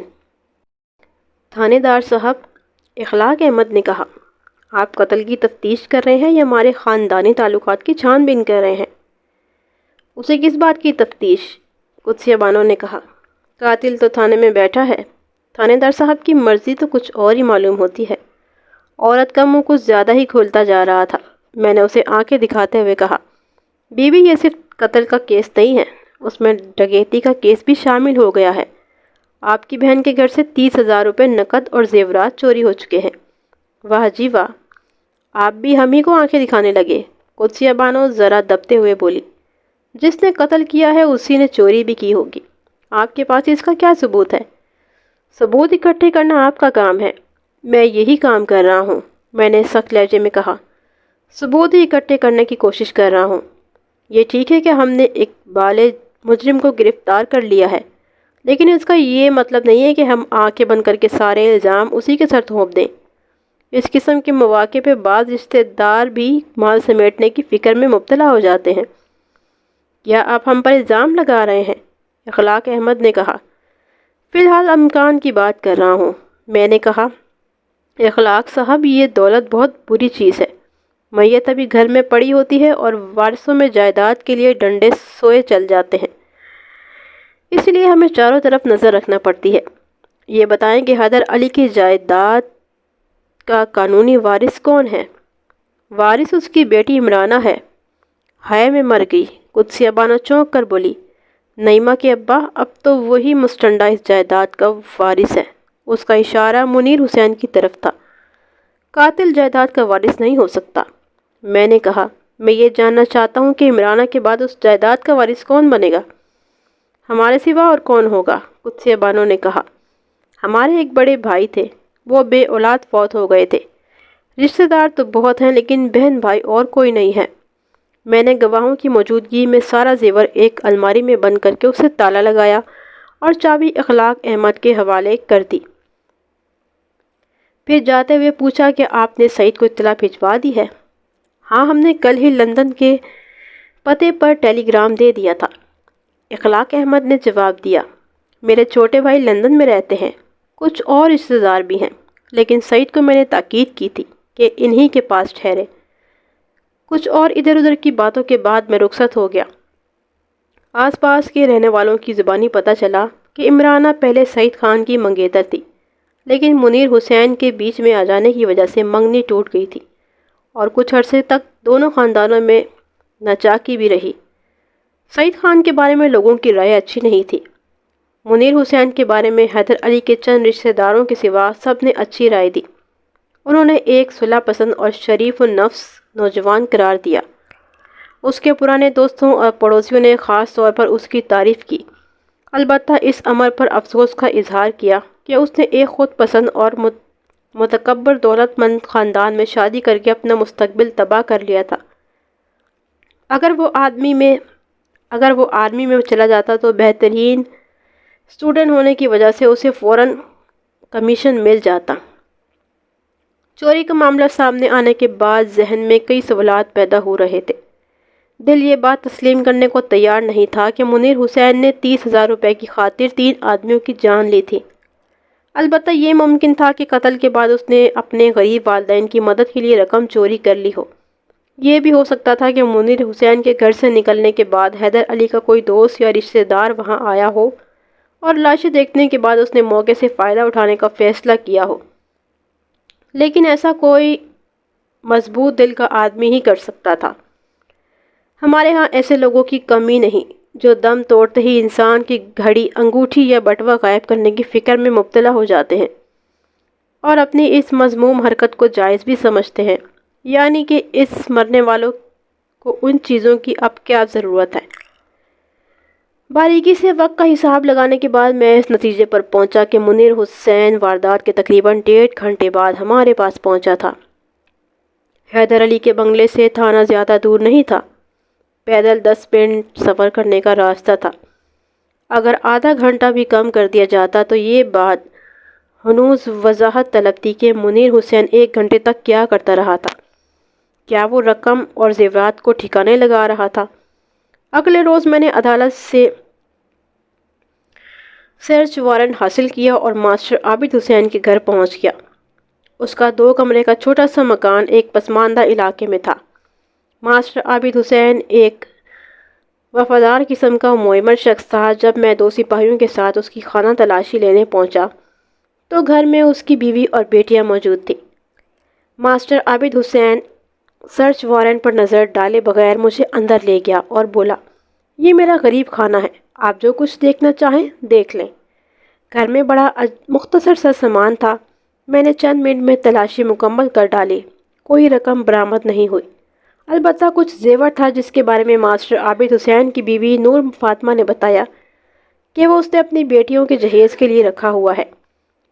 تھانے دار صاحب، اخلاق احمد نے کہا، آپ قتل کی تفتیش کر رہے ہیں یا ہمارے خاندانی تعلقات کی چھان بین کر رہے ہیں؟ اسے کس بات کی تفتیش؟ قدسیہ بانو نے کہا۔ قاتل تو تھانے میں بیٹھا ہے۔ تھانے دار صاحب کی مرضی تو کچھ اور ہی معلوم ہوتی ہے۔ عورت کا منہ کچھ زیادہ ہی کھولتا جا رہا تھا۔ میں نے اسے آنکھیں دکھاتے ہوئے کہا، بی بی، یہ صرف قتل کا کیس نہیں ہے، اس میں ڈکیتی کا کیس بھی شامل ہو گیا ہے۔ آپ کی بہن کے گھر سے 30,000 روپے نقد اور زیورات چوری ہو چکے ہیں۔ واہ جی واہ! آپ بھی ہم ہی کو آنکھیں دکھانے لگے، قدسیہ بانو ذرا دبتے ہوئے بولی۔ جس نے قتل کیا ہے اسی نے چوری بھی کی ہوگی۔ آپ کے پاس اس کا کیا ثبوت ہے؟ ثبوت اکٹھے کرنا آپ کا کام ہے۔ میں یہی کام کر رہا ہوں، میں نے سخت لہجے میں کہا۔ ثبوت ہی اکٹھے کرنے کی کوشش کر رہا ہوں۔ یہ ٹھیک ہے کہ ہم نے ایک بالغ مجرم کو گرفتار کر لیا ہے، لیکن اس کا یہ مطلب نہیں ہے کہ ہم آنکھیں بند کر کے سارے الزام اسی کے سر تھوپ دیں۔ اس قسم کے مواقع پہ بعض رشتہ دار بھی مال سمیٹنے کی فکر میں مبتلا ہو جاتے ہیں۔ کیا آپ ہم پر الزام لگا رہے ہیں؟ اخلاق احمد نے کہا۔ فی الحال امکان کی بات کر رہا ہوں، میں نے کہا۔ اخلاق صاحب، یہ دولت بہت بری چیز ہے۔ میت ابھی گھر میں پڑی ہوتی ہے اور وارثوں میں جائیداد کے لیے ڈنڈے سوئے چل جاتے ہیں، اس لیے ہمیں چاروں طرف نظر رکھنا پڑتی ہے۔ یہ بتائیں کہ حیدر علی کی جائیداد کا قانونی وارث کون ہے؟ وارث اس کی بیٹی عمرانہ ہے۔ ہائے، میں مر گئی! قدسیہ بانو چونک کر بولی۔ نعیمہ کے ابا، اب تو وہی مستنڈہ اس جائیداد کا وارث ہے۔ اس کا اشارہ منیر حسین کی طرف تھا۔ قاتل جائیداد کا وارث نہیں ہو سکتا، میں نے کہا۔ میں یہ جاننا چاہتا ہوں کہ عمرانہ کے بعد اس جائیداد کا وارث کون بنے گا؟ ہمارے سوا اور کون ہوگا؟ قدسیہ بانو نے کہا۔ ہمارے ایک بڑے بھائی تھے، وہ بے اولاد فوت ہو گئے تھے۔ رشتہ دار تو بہت ہیں لیکن بہن بھائی اور کوئی نہیں ہے۔ میں نے گواہوں کی موجودگی میں سارا زیور ایک الماری میں بند کر کے اسے تالا لگایا اور چابی اخلاق احمد کے حوالے کر دی۔ پھر جاتے ہوئے پوچھا کہ آپ نے سعید کو اطلاع بھجوا دی ہے؟ ہاں، ہم نے کل ہی لندن کے پتے پر ٹیلی گرام دے دیا تھا، اخلاق احمد نے جواب دیا۔ میرے چھوٹے بھائی لندن میں رہتے ہیں، کچھ اور رشتہ دار بھی ہیں، لیکن سعید کو میں نے تاکید کی تھی کہ انہی کے پاس ٹھہرے۔ کچھ اور ادھر ادھر کی باتوں کے بعد میں رخصت ہو گیا۔ آس پاس کے رہنے والوں کی زبانی پتہ چلا کہ عمرانہ پہلے سعید خان کی منگیتر تھی، لیکن منیر حسین کے بیچ میں آ جانے کی وجہ سے منگنی ٹوٹ گئی تھی اور کچھ عرصے تک دونوں خاندانوں میں ناچاکی بھی رہی۔ سعید خان کے بارے میں لوگوں کی رائے اچھی نہیں تھی۔ منیر حسین کے بارے میں حیدر علی کے چند رشتہ داروں کے سوا سب نے اچھی رائے دی۔ انہوں نے ایک صلح پسند اور شریف النفس نوجوان قرار دیا۔ اس کے پرانے دوستوں اور پڑوسیوں نے خاص طور پر اس کی تعریف کی، البتہ اس امر پر افسوس کا اظہار کیا کہ اس نے ایک خود پسند اور متکبر دولت مند خاندان میں شادی کر کے اپنا مستقبل تباہ کر لیا تھا۔ اگر وہ آرمی میں چلا جاتا تو بہترین اسٹوڈنٹ ہونے کی وجہ سے اسے فوراً کمیشن مل جاتا۔ چوری کا معاملہ سامنے آنے کے بعد ذہن میں کئی سوالات پیدا ہو رہے تھے۔ دل یہ بات تسلیم کرنے کو تیار نہیں تھا کہ منیر حسین نے 30,000 روپے کی خاطر 3 آدمیوں کی جان لی تھی۔ البتہ یہ ممکن تھا کہ قتل کے بعد اس نے اپنے غریب والدین کی مدد کے لیے رقم چوری کر لی ہو۔ یہ بھی ہو سکتا تھا کہ منیر حسین کے گھر سے نکلنے کے بعد حیدر علی کا کوئی دوست یا رشتہ دار وہاں آیا ہو اور لاشیں دیکھنے کے بعد اس نے موقع سے فائدہ اٹھانے کا فیصلہ کیا ہو، لیکن ایسا کوئی مضبوط دل کا آدمی ہی کر سکتا تھا۔ ہمارے ہاں ایسے لوگوں کی کمی نہیں جو دم توڑتے ہی انسان کی گھڑی، انگوٹھی یا بٹوا غائب کرنے کی فکر میں مبتلا ہو جاتے ہیں اور اپنی اس مذموم حرکت کو جائز بھی سمجھتے ہیں، یعنی کہ اس مرنے والوں کو ان چیزوں کی اب کیا ضرورت ہے۔ باریکی سے وقت کا حساب لگانے کے بعد میں اس نتیجے پر پہنچا کہ منیر حسین واردات کے تقریباً 1.5 گھنٹے بعد ہمارے پاس پہنچا تھا۔ حیدر علی کے بنگلے سے تھانہ زیادہ دور نہیں تھا، پیدل 10 منٹ سفر کرنے کا راستہ تھا۔ اگر آدھا گھنٹہ بھی کم کر دیا جاتا تو یہ بات ہنوز وضاحت طلب تھی کہ منیر حسین 1 گھنٹے تک کیا کرتا رہا تھا۔ کیا وہ رقم اور زیورات کو ٹھکانے لگا رہا تھا؟ اگلے روز میں نے عدالت سے سرچ وارنٹ حاصل کیا اور ماسٹر عابد حسین کے گھر پہنچ گیا۔ اس کا 2 کمرے کا چھوٹا سا مکان ایک پسماندہ علاقے میں تھا۔ ماسٹر عابد حسین ایک وفادار قسم کا معمر شخص تھا۔ جب میں 2 سپاہیوں کے ساتھ اس کی خانہ تلاشی لینے پہنچا تو گھر میں اس کی بیوی اور بیٹیاں موجود تھیں۔ ماسٹر عابد حسین سرچ وارنٹ پر نظر ڈالے بغیر مجھے اندر لے گیا اور بولا، یہ میرا غریب خانہ ہے، آپ جو کچھ دیکھنا چاہیں دیکھ لیں۔ گھر میں بڑا مختصر سا سامان تھا۔ میں نے چند منٹ میں تلاشی مکمل کر ڈالی، کوئی رقم برآمد نہیں ہوئی، البتہ کچھ زیور تھا جس کے بارے میں ماسٹر عابد حسین کی بیوی نور فاطمہ نے بتایا کہ وہ اس نے اپنی بیٹیوں کے جہیز کے لیے رکھا ہوا ہے۔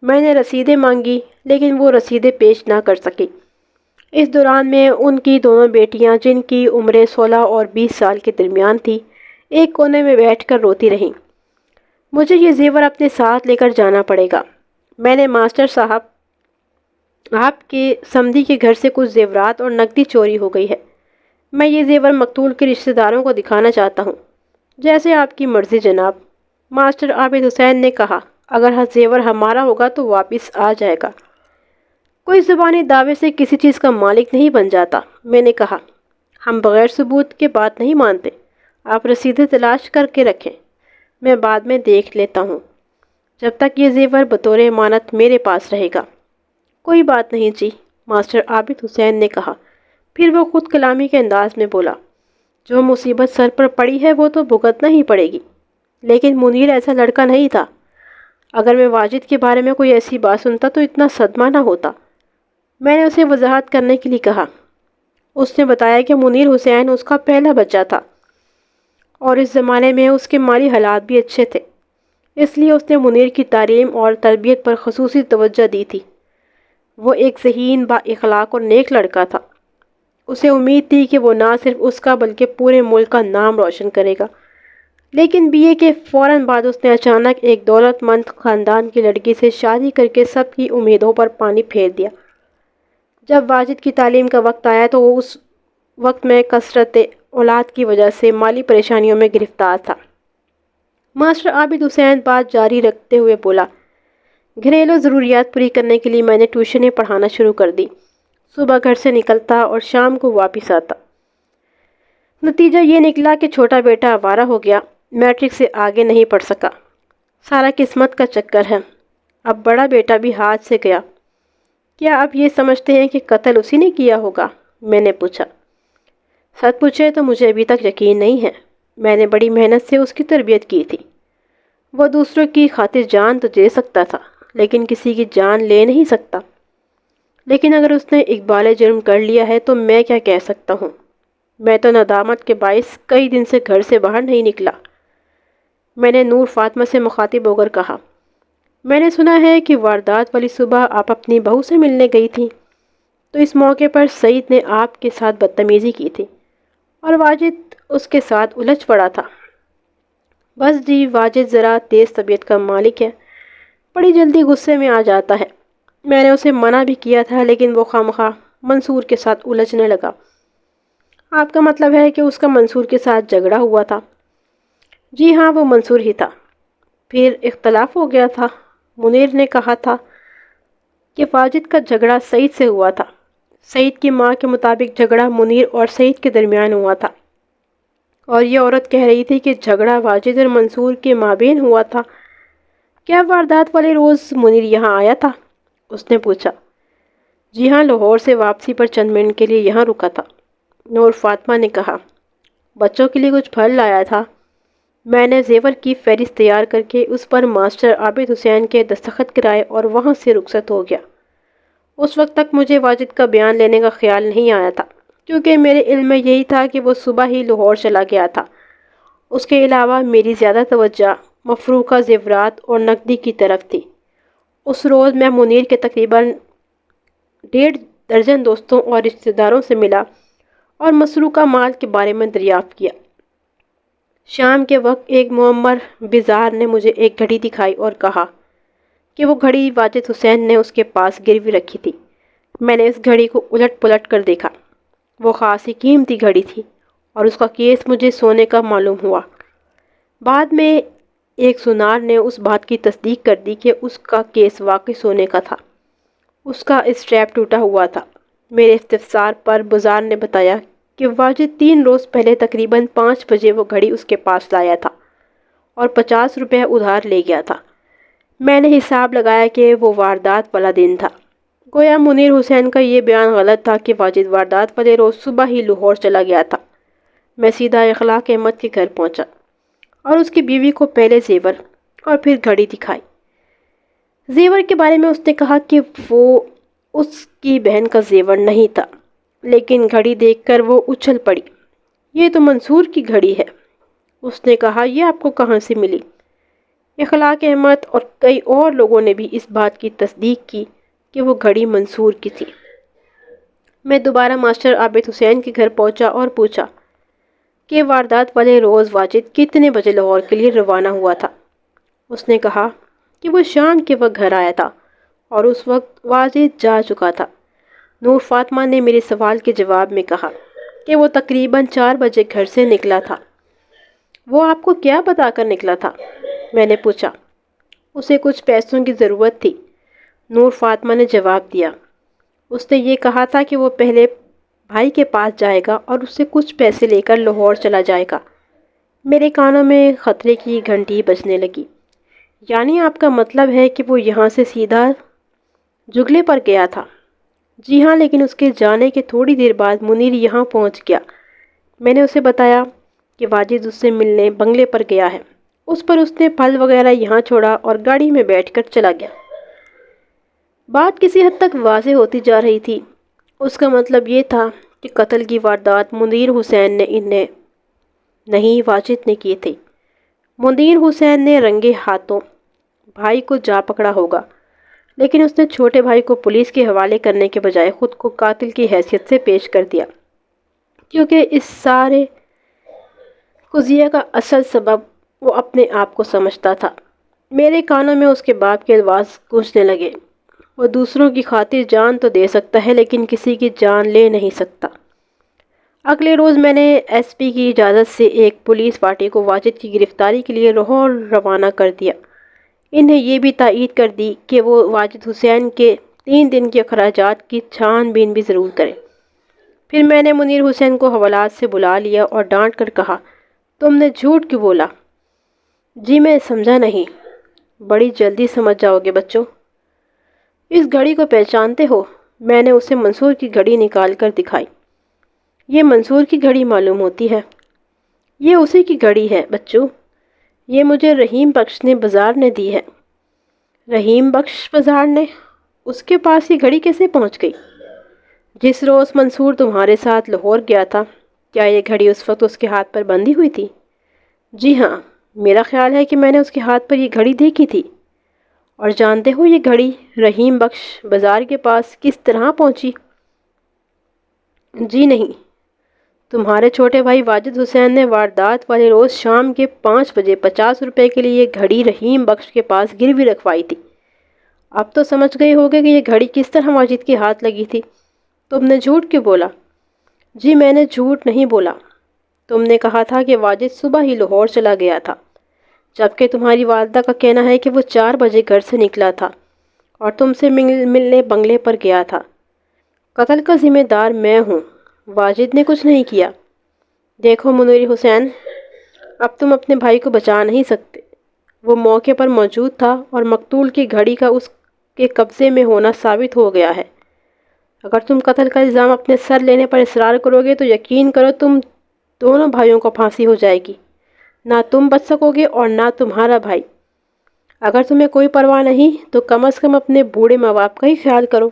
میں نے رسیدیں مانگی لیکن وہ رسیدیں پیش نہ کر سکی۔ اس دوران میں ان کی دونوں بیٹیاں، جن کی عمریں 16 اور 20 سال کے درمیان تھی، ایک کونے میں بیٹھ کر روتی رہیں۔ مجھے یہ زیور اپنے ساتھ لے کر جانا پڑے گا۔ میں نے ماسٹر صاحب، آپ کے سمدھی کے گھر سے کچھ زیورات اور نقدی چوری ہو گئی ہے۔ میں یہ زیور مقتول کے رشتہ داروں کو دکھانا چاہتا ہوں۔ جیسے آپ کی مرضی جناب، ماسٹر عابد حسین نے کہا۔ اگر زیور ہمارا ہوگا تو واپس آ جائے گا۔ کوئی زبانی دعوے سے کسی چیز کا مالک نہیں بن جاتا، میں نے کہا۔ ہم بغیر ثبوت کے بات نہیں مانتے۔ آپ رسیدیں تلاش کر کے رکھیں، میں بعد میں دیکھ لیتا ہوں۔ جب تک یہ زیور بطور امانت میرے پاس رہے گا۔ کوئی بات نہیں جی، ماسٹر عابد حسین نے کہا۔ پھر وہ خود کلامی کے انداز میں بولا، جو مصیبت سر پر پڑی ہے وہ تو بھگتنا ہی پڑے گی، لیکن منیر ایسا لڑکا نہیں تھا۔ اگر میں واجد کے بارے میں کوئی ایسی بات سنتا تو اتنا صدمہ نہ ہوتا۔ میں نے اسے وضاحت کرنے کے لیے کہا۔ اس نے بتایا کہ منیر حسین اس کا پہلا بچہ تھا اور اس زمانے میں اس کے مالی حالات بھی اچھے تھے، اس لیے اس نے منیر کی تعلیم اور تربیت پر خصوصی توجہ دی تھی۔ وہ ایک ذہین، با اخلاق اور نیک لڑکا تھا۔ اسے امید تھی کہ وہ نہ صرف اس کا بلکہ پورے ملک کا نام روشن کرے گا، لیکن BA کے فوراً بعد اس نے اچانک ایک دولت مند خاندان کی لڑکی سے شادی کر کے سب کی امیدوں پر پانی پھیر دیا۔ جب واجد کی تعلیم کا وقت آیا تو وہ اس وقت میں کثرت اولاد کی وجہ سے مالی پریشانیوں میں گرفتار تھا۔ ماسٹر عابد حسین بات جاری رکھتے ہوئے بولا، گھریلو ضروریات پوری کرنے کے لیے میں نے ٹیوشنیں پڑھانا شروع کر دی۔ صبح گھر سے نکلتا اور شام کو واپس آتا۔ نتیجہ یہ نکلا کہ چھوٹا بیٹا آوارہ ہو گیا، میٹرک سے آگے نہیں پڑھ سکا۔ سارا قسمت کا چکر ہے۔ اب بڑا بیٹا بھی ہاتھ سے گیا۔ کیا آپ یہ سمجھتے ہیں کہ قتل اسی نے کیا ہوگا؟ میں نے پوچھا۔ سچ پوچھے تو مجھے ابھی تک یقین نہیں ہے۔ میں نے بڑی محنت سے اس کی تربیت کی تھی۔ وہ دوسروں کی خاطر جان تو دے سکتا تھا، لیکن کسی کی جان لے نہیں سکتا۔ لیکن اگر اس نے اقبال جرم کر لیا ہے تو میں کیا کہہ سکتا ہوں؟ میں تو ندامت کے باعث کئی دن سے گھر سے باہر نہیں نکلا۔ میں نے نور فاطمہ سے مخاطب ہو کر کہا، میں نے سنا ہے کہ واردات والی صبح آپ اپنی بہو سے ملنے گئی تھی، تو اس موقع پر سعید نے آپ کے ساتھ بدتمیزی کی تھی اور واجد اس کے ساتھ الجھ پڑا تھا۔ بس جی، واجد ذرا تیز طبیعت کا مالک ہے، بڑی جلدی غصے میں آ جاتا ہے۔ میں نے اسے منع بھی کیا تھا، لیکن وہ خوامخواہ منصور کے ساتھ الجھنے لگا۔ آپ کا مطلب ہے کہ اس کا منصور کے ساتھ جھگڑا ہوا تھا؟ جی ہاں، وہ منصور ہی تھا۔ پھر اختلاف ہو گیا تھا؟ منیر نے کہا تھا کہ واجد کا جھگڑا سعید سے ہوا تھا۔ سعید کی ماں کے مطابق جھگڑا منیر اور سعید کے درمیان ہوا تھا، اور یہ عورت کہہ رہی تھی کہ جھگڑا واجد اور منصور کے مابین ہوا تھا۔ کیا واردات والے روز منیر یہاں آیا تھا؟ اس نے پوچھا۔ جی ہاں، لاہور سے واپسی پر چند منٹ کے لیے یہاں رکا تھا۔ نور فاطمہ نے کہا۔ بچوں کے لیے کچھ پھل لایا تھا؟ میں نے زیور کی فہرست تیار کر کے اس پر ماسٹر عابد حسین کے دستخط کرائے اور وہاں سے رخصت ہو گیا۔ اس وقت تک مجھے واجد کا بیان لینے کا خیال نہیں آیا تھا، کیونکہ میرے علم میں یہی تھا کہ وہ صبح ہی لاہور چلا گیا تھا۔ اس کے علاوہ میری زیادہ توجہ مفروخہ زیورات اور نقدی کی طرف تھی۔ اس روز میں منیر کے تقریباً 1.5 درجن دوستوں اور رشتہ داروں سے ملا اور مسروقہ مال کے بارے میں دریافت کیا۔ شام کے وقت ایک معمر بزار نے مجھے ایک گھڑی دکھائی اور کہا کہ وہ گھڑی واجد حسین نے اس کے پاس گروی رکھی تھی۔ میں نے اس گھڑی کو الٹ پلٹ کر دیکھا۔ وہ خاصی قیمتی گھڑی تھی اور اس کا کیس مجھے سونے کا معلوم ہوا۔ بعد میں ایک سونار نے اس بات کی تصدیق کر دی کہ اس کا کیس واقعی سونے کا تھا۔ اس کا اسٹریپ ٹوٹا ہوا تھا۔ میرے استفسار پر بزار نے بتایا کہ واجد 3 روز پہلے تقریباً 5 بجے وہ گھڑی اس کے پاس لایا تھا اور 50 روپے ادھار لے گیا تھا۔ میں نے حساب لگایا کہ وہ واردات والا دن تھا۔ گویا منیر حسین کا یہ بیان غلط تھا کہ واجد واردات والے روز صبح ہی لاہور چلا گیا تھا۔ میں سیدھا اخلاق احمد کے گھر پہنچا اور اس کی بیوی کو پہلے زیور اور پھر گھڑی دکھائی۔ زیور کے بارے میں اس نے کہا کہ وہ اس کی بہن کا زیور نہیں تھا، لیکن گھڑی دیکھ کر وہ اچھل پڑی۔ یہ تو منصور کی گھڑی ہے۔ اس نے کہا، یہ آپ کو کہاں سے ملی؟ اخلاق احمد اور کئی اور لوگوں نے بھی اس بات کی تصدیق کی کہ وہ گھڑی منصور کی تھی۔ میں دوبارہ ماسٹر عابد حسین کے گھر پہنچا اور پوچھا کہ واردات والے روز واجد کتنے بجے لاہور کے لیے روانہ ہوا تھا؟ اس نے کہا کہ وہ شام کے وقت گھر آیا تھا اور اس وقت واجد جا چکا تھا۔ نور فاطمہ نے میرے سوال کے جواب میں کہا کہ وہ تقریباً 4 بجے گھر سے نکلا تھا۔ وہ آپ کو کیا بتا کر نکلا تھا؟ میں نے پوچھا۔ اسے کچھ پیسوں کی ضرورت تھی، نور فاطمہ نے جواب دیا۔ اس نے یہ کہا تھا کہ وہ پہلے بھائی کے پاس جائے گا اور اس سے کچھ پیسے لے کر لاہور چلا جائے گا۔ میرے کانوں میں خطرے کی گھنٹی بجنے لگی۔ یعنی آپ کا مطلب ہے کہ وہ یہاں سے سیدھا جگلے پر گیا تھا؟ جی ہاں، لیکن اس کے جانے کے تھوڑی دیر بعد منیر یہاں پہنچ گیا۔ میں نے اسے بتایا کہ واجد اس سے ملنے بنگلے پر گیا ہے۔ اس پر اس نے پھل وغیرہ یہاں چھوڑا اور گاڑی میں بیٹھ کر چلا گیا۔ بات کسی حد تک واضح ہوتی جا رہی تھی۔ اس کا مطلب یہ تھا کہ قتل کی واردات منیر حسین نے نہیں، واجد نے کی تھی۔ منیر حسین نے رنگے ہاتھوں بھائی کو جا پکڑا ہوگا، لیکن اس نے چھوٹے بھائی کو پولیس کے حوالے کرنے کے بجائے خود کو قاتل کی حیثیت سے پیش کر دیا، کیونکہ اس سارے قضیے کا اصل سبب وہ اپنے آپ کو سمجھتا تھا۔ میرے کانوں میں اس کے باپ کے الفاظ گونجنے لگے۔ وہ دوسروں کی خاطر جان تو دے سکتا ہے، لیکن کسی کی جان لے نہیں سکتا۔ اگلے روز میں نے ایس پی کی اجازت سے ایک پولیس پارٹی کو واجد کی گرفتاری کے لیے لاہور روانہ کر دیا۔ انہیں یہ بھی تائید کر دی کہ وہ واجد حسین کے 3 دن کے اخراجات کی چھان بین بھی ضرور کریں۔ پھر میں نے منیر حسین کو حوالات سے بلا لیا اور ڈانٹ کر کہا، تم نے جھوٹ کیوں بولا؟ جی میں سمجھا نہیں۔ بڑی جلدی سمجھ جاؤ گے بچوں۔ اس گھڑی کو پہچانتے ہو؟ میں نے اسے منصور کی گھڑی نکال کر دکھائی۔ یہ منصور کی گھڑی معلوم ہوتی ہے۔ یہ اسی کی گھڑی ہے بچوں۔ یہ مجھے رحیم بخش نے بازار نے دی ہے۔ رحیم بخش بازار نے؟ اس کے پاس یہ گھڑی کیسے پہنچ گئی؟ جس روز منصور تمہارے ساتھ لاہور گیا تھا، کیا یہ گھڑی اس وقت اس کے ہاتھ پر بندھی ہوئی تھی؟ جی ہاں، میرا خیال ہے کہ میں نے اس کے ہاتھ پر یہ گھڑی دیکھی تھی۔ اور جانتے ہو یہ گھڑی رحیم بخش بازار کے پاس کس طرح پہنچی؟ جی نہیں۔ تمہارے چھوٹے بھائی واجد حسین نے واردات والے روز شام کے 5 بجے 50 روپے کے لیے یہ گھڑی رحیم بخش کے پاس گروی رکھوائی تھی۔ اب تو سمجھ گئے ہوگے کہ یہ گھڑی کس طرح واجد کے ہاتھ لگی تھی۔ تم نے جھوٹ کیوں بولا؟ جی میں نے جھوٹ نہیں بولا۔ تم نے کہا تھا کہ واجد صبح ہی لاہور چلا گیا تھا، جبکہ تمہاری والدہ کا کہنا ہے کہ وہ 4 بجے گھر سے نکلا تھا اور تم سے ملنے بنگلے پر گیا تھا۔ قتل کا ذمہ دار میں ہوں، واجد نے کچھ نہیں کیا۔ دیکھو منیر حسین، اب تم اپنے بھائی کو بچا نہیں سکتے۔ وہ موقع پر موجود تھا اور مقتول کی گھڑی کا اس کے قبضے میں ہونا ثابت ہو گیا ہے۔ اگر تم قتل کا الزام اپنے سر لینے پر اصرار کرو گے تو یقین کرو تم دونوں بھائیوں کو پھانسی ہو جائے گی۔ نہ تم بچ سکو گے اور نہ تمہارا بھائی۔ اگر تمہیں کوئی پرواہ نہیں تو کم از کم اپنے بوڑھے ماں باپ کا ہی خیال کرو۔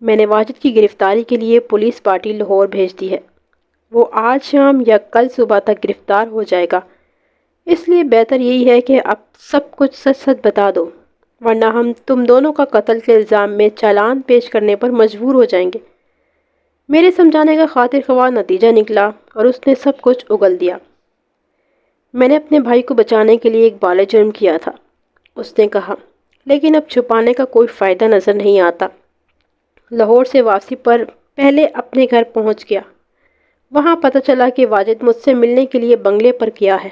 میں نے واجد کی گرفتاری کے لیے پولیس پارٹی لاہور بھیج دی ہے۔ وہ آج شام یا کل صبح تک گرفتار ہو جائے گا۔ اس لیے بہتر یہی ہے کہ اب سب کچھ سچ سچ بتا دو، ورنہ ہم تم دونوں کا قتل کے الزام میں چالان پیش کرنے پر مجبور ہو جائیں گے۔ میرے سمجھانے کا خاطر خواہ نتیجہ نکلا اور اس نے سب کچھ اگل دیا۔ میں نے اپنے بھائی کو بچانے کے لیے ایک بالغ جرم کیا تھا، اس نے کہا، لیکن اب چھپانے کا کوئی فائدہ نظر نہیں آتا۔ لاہور سے واپسی پر پہلے اپنے گھر پہنچ گیا۔ وہاں پتہ چلا کہ واجد مجھ سے ملنے کے لیے بنگلے پر گیا ہے۔